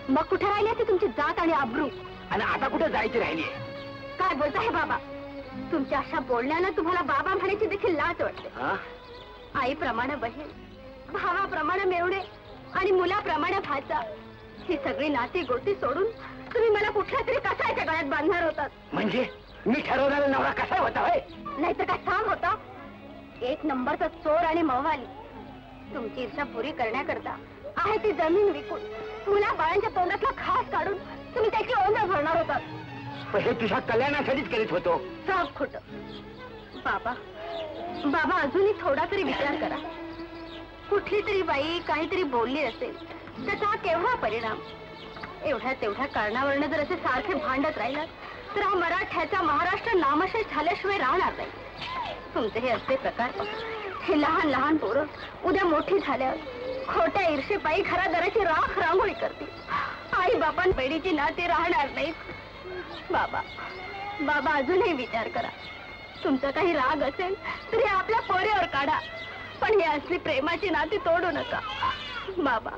मग कुठे राहिली असती तुमची जात आणि आबरू? आणि आता कुठे जायची राहिलीये? काय बोलताय बाबा? तुमच्या अशा बोलण्यानं तुम्हाला बाबा म्हणायची देखील लाज वाटते. आईप्रमाणे बहीण, भावाप्रमाणे मेवणे आणि मुलाप्रमाणे भाचा, ही सगळी नाती गोटी सोडून तुम्ही मला कुठल्या तरी कसायच्या गळ्यात बांधणार होतात. म्हणजे मी ठरवणारा नवरा कसा होता? होय, नाहीतर काय सांग होता? 1 नंबरचा चोर आणि मवाली. तुमची ईर्षा पुरी करण्याकरता आहे ती जमीन विकून मुला बाळांच्या तोंडातला घास काढून तुम्ही त्याची ओंजळ भरणार होतात. पण हे तुझ्या कल्याणासाठीच करीत होतो. सब खोट. बाबा, बाबा अजूनही थोडा तरी विचार करा. कुठली तरी बाई काहीतरी बोलली असेल त्याचा हा केवढा परिणाम. एवढ्या तेवढ्या कारणावरनं जर असे सारखे भांडत राहिलं तर हा मराठ्याचा महाराष्ट्र नामशेष झाल्याशिवाय राहणार नाही. तुमचे हे असले प्रकार हे लहान लहान पोरं उद्या मोठी झाल्यावर खोट्या ईर्षेपायी घरादाराची राख रांगोळी करतील. आई बापां पेढीची नाती राहणार नाहीत. बाबा, बाबा अजूनही विचार करा. तुमचा काही राग असेल तरी आपल्या पोरीवर काढा, पण ही असली प्रेमाची नाती तोडू नका. बाबा,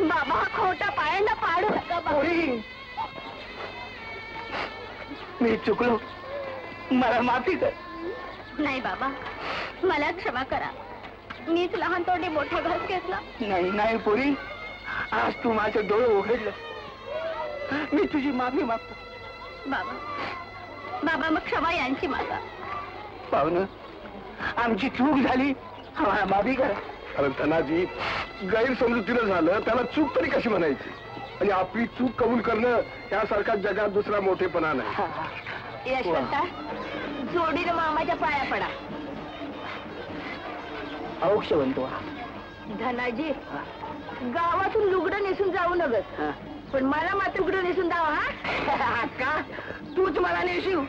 बाबा हा खोटा पायांना पाडू नका. पोरी, मी चुकलो, मला माफी कर. नाही बाबा, मला क्षमा करा. मीच लहान तोंडी मोठा घास घेतला. नाही नाही पोरी, आज तू माझे डोळे उघडले. मी तुझी माफी मागतो. बाबा, बाबा मग क्षमा यांची मागा. पाहुणं, आमची चूक झाली, आम्हाला माफी करा. अरे धनाजी, गैरसमजुतीनं झालं त्याला चूक तरी कशी म्हणायची? आणि आपली चूक कबूल करणं यासारखा जगात दुसरा मोठेपणा नाही. यशवंता, जोडीनं मामाच्या पाया पडा. औक्ष म्हणतो. धनाजी, गावातून लुगडं नेसून जाऊ नगस, पण मला मात्र लुगडं नेसून जावं. हा का? तूच मला नेशीव.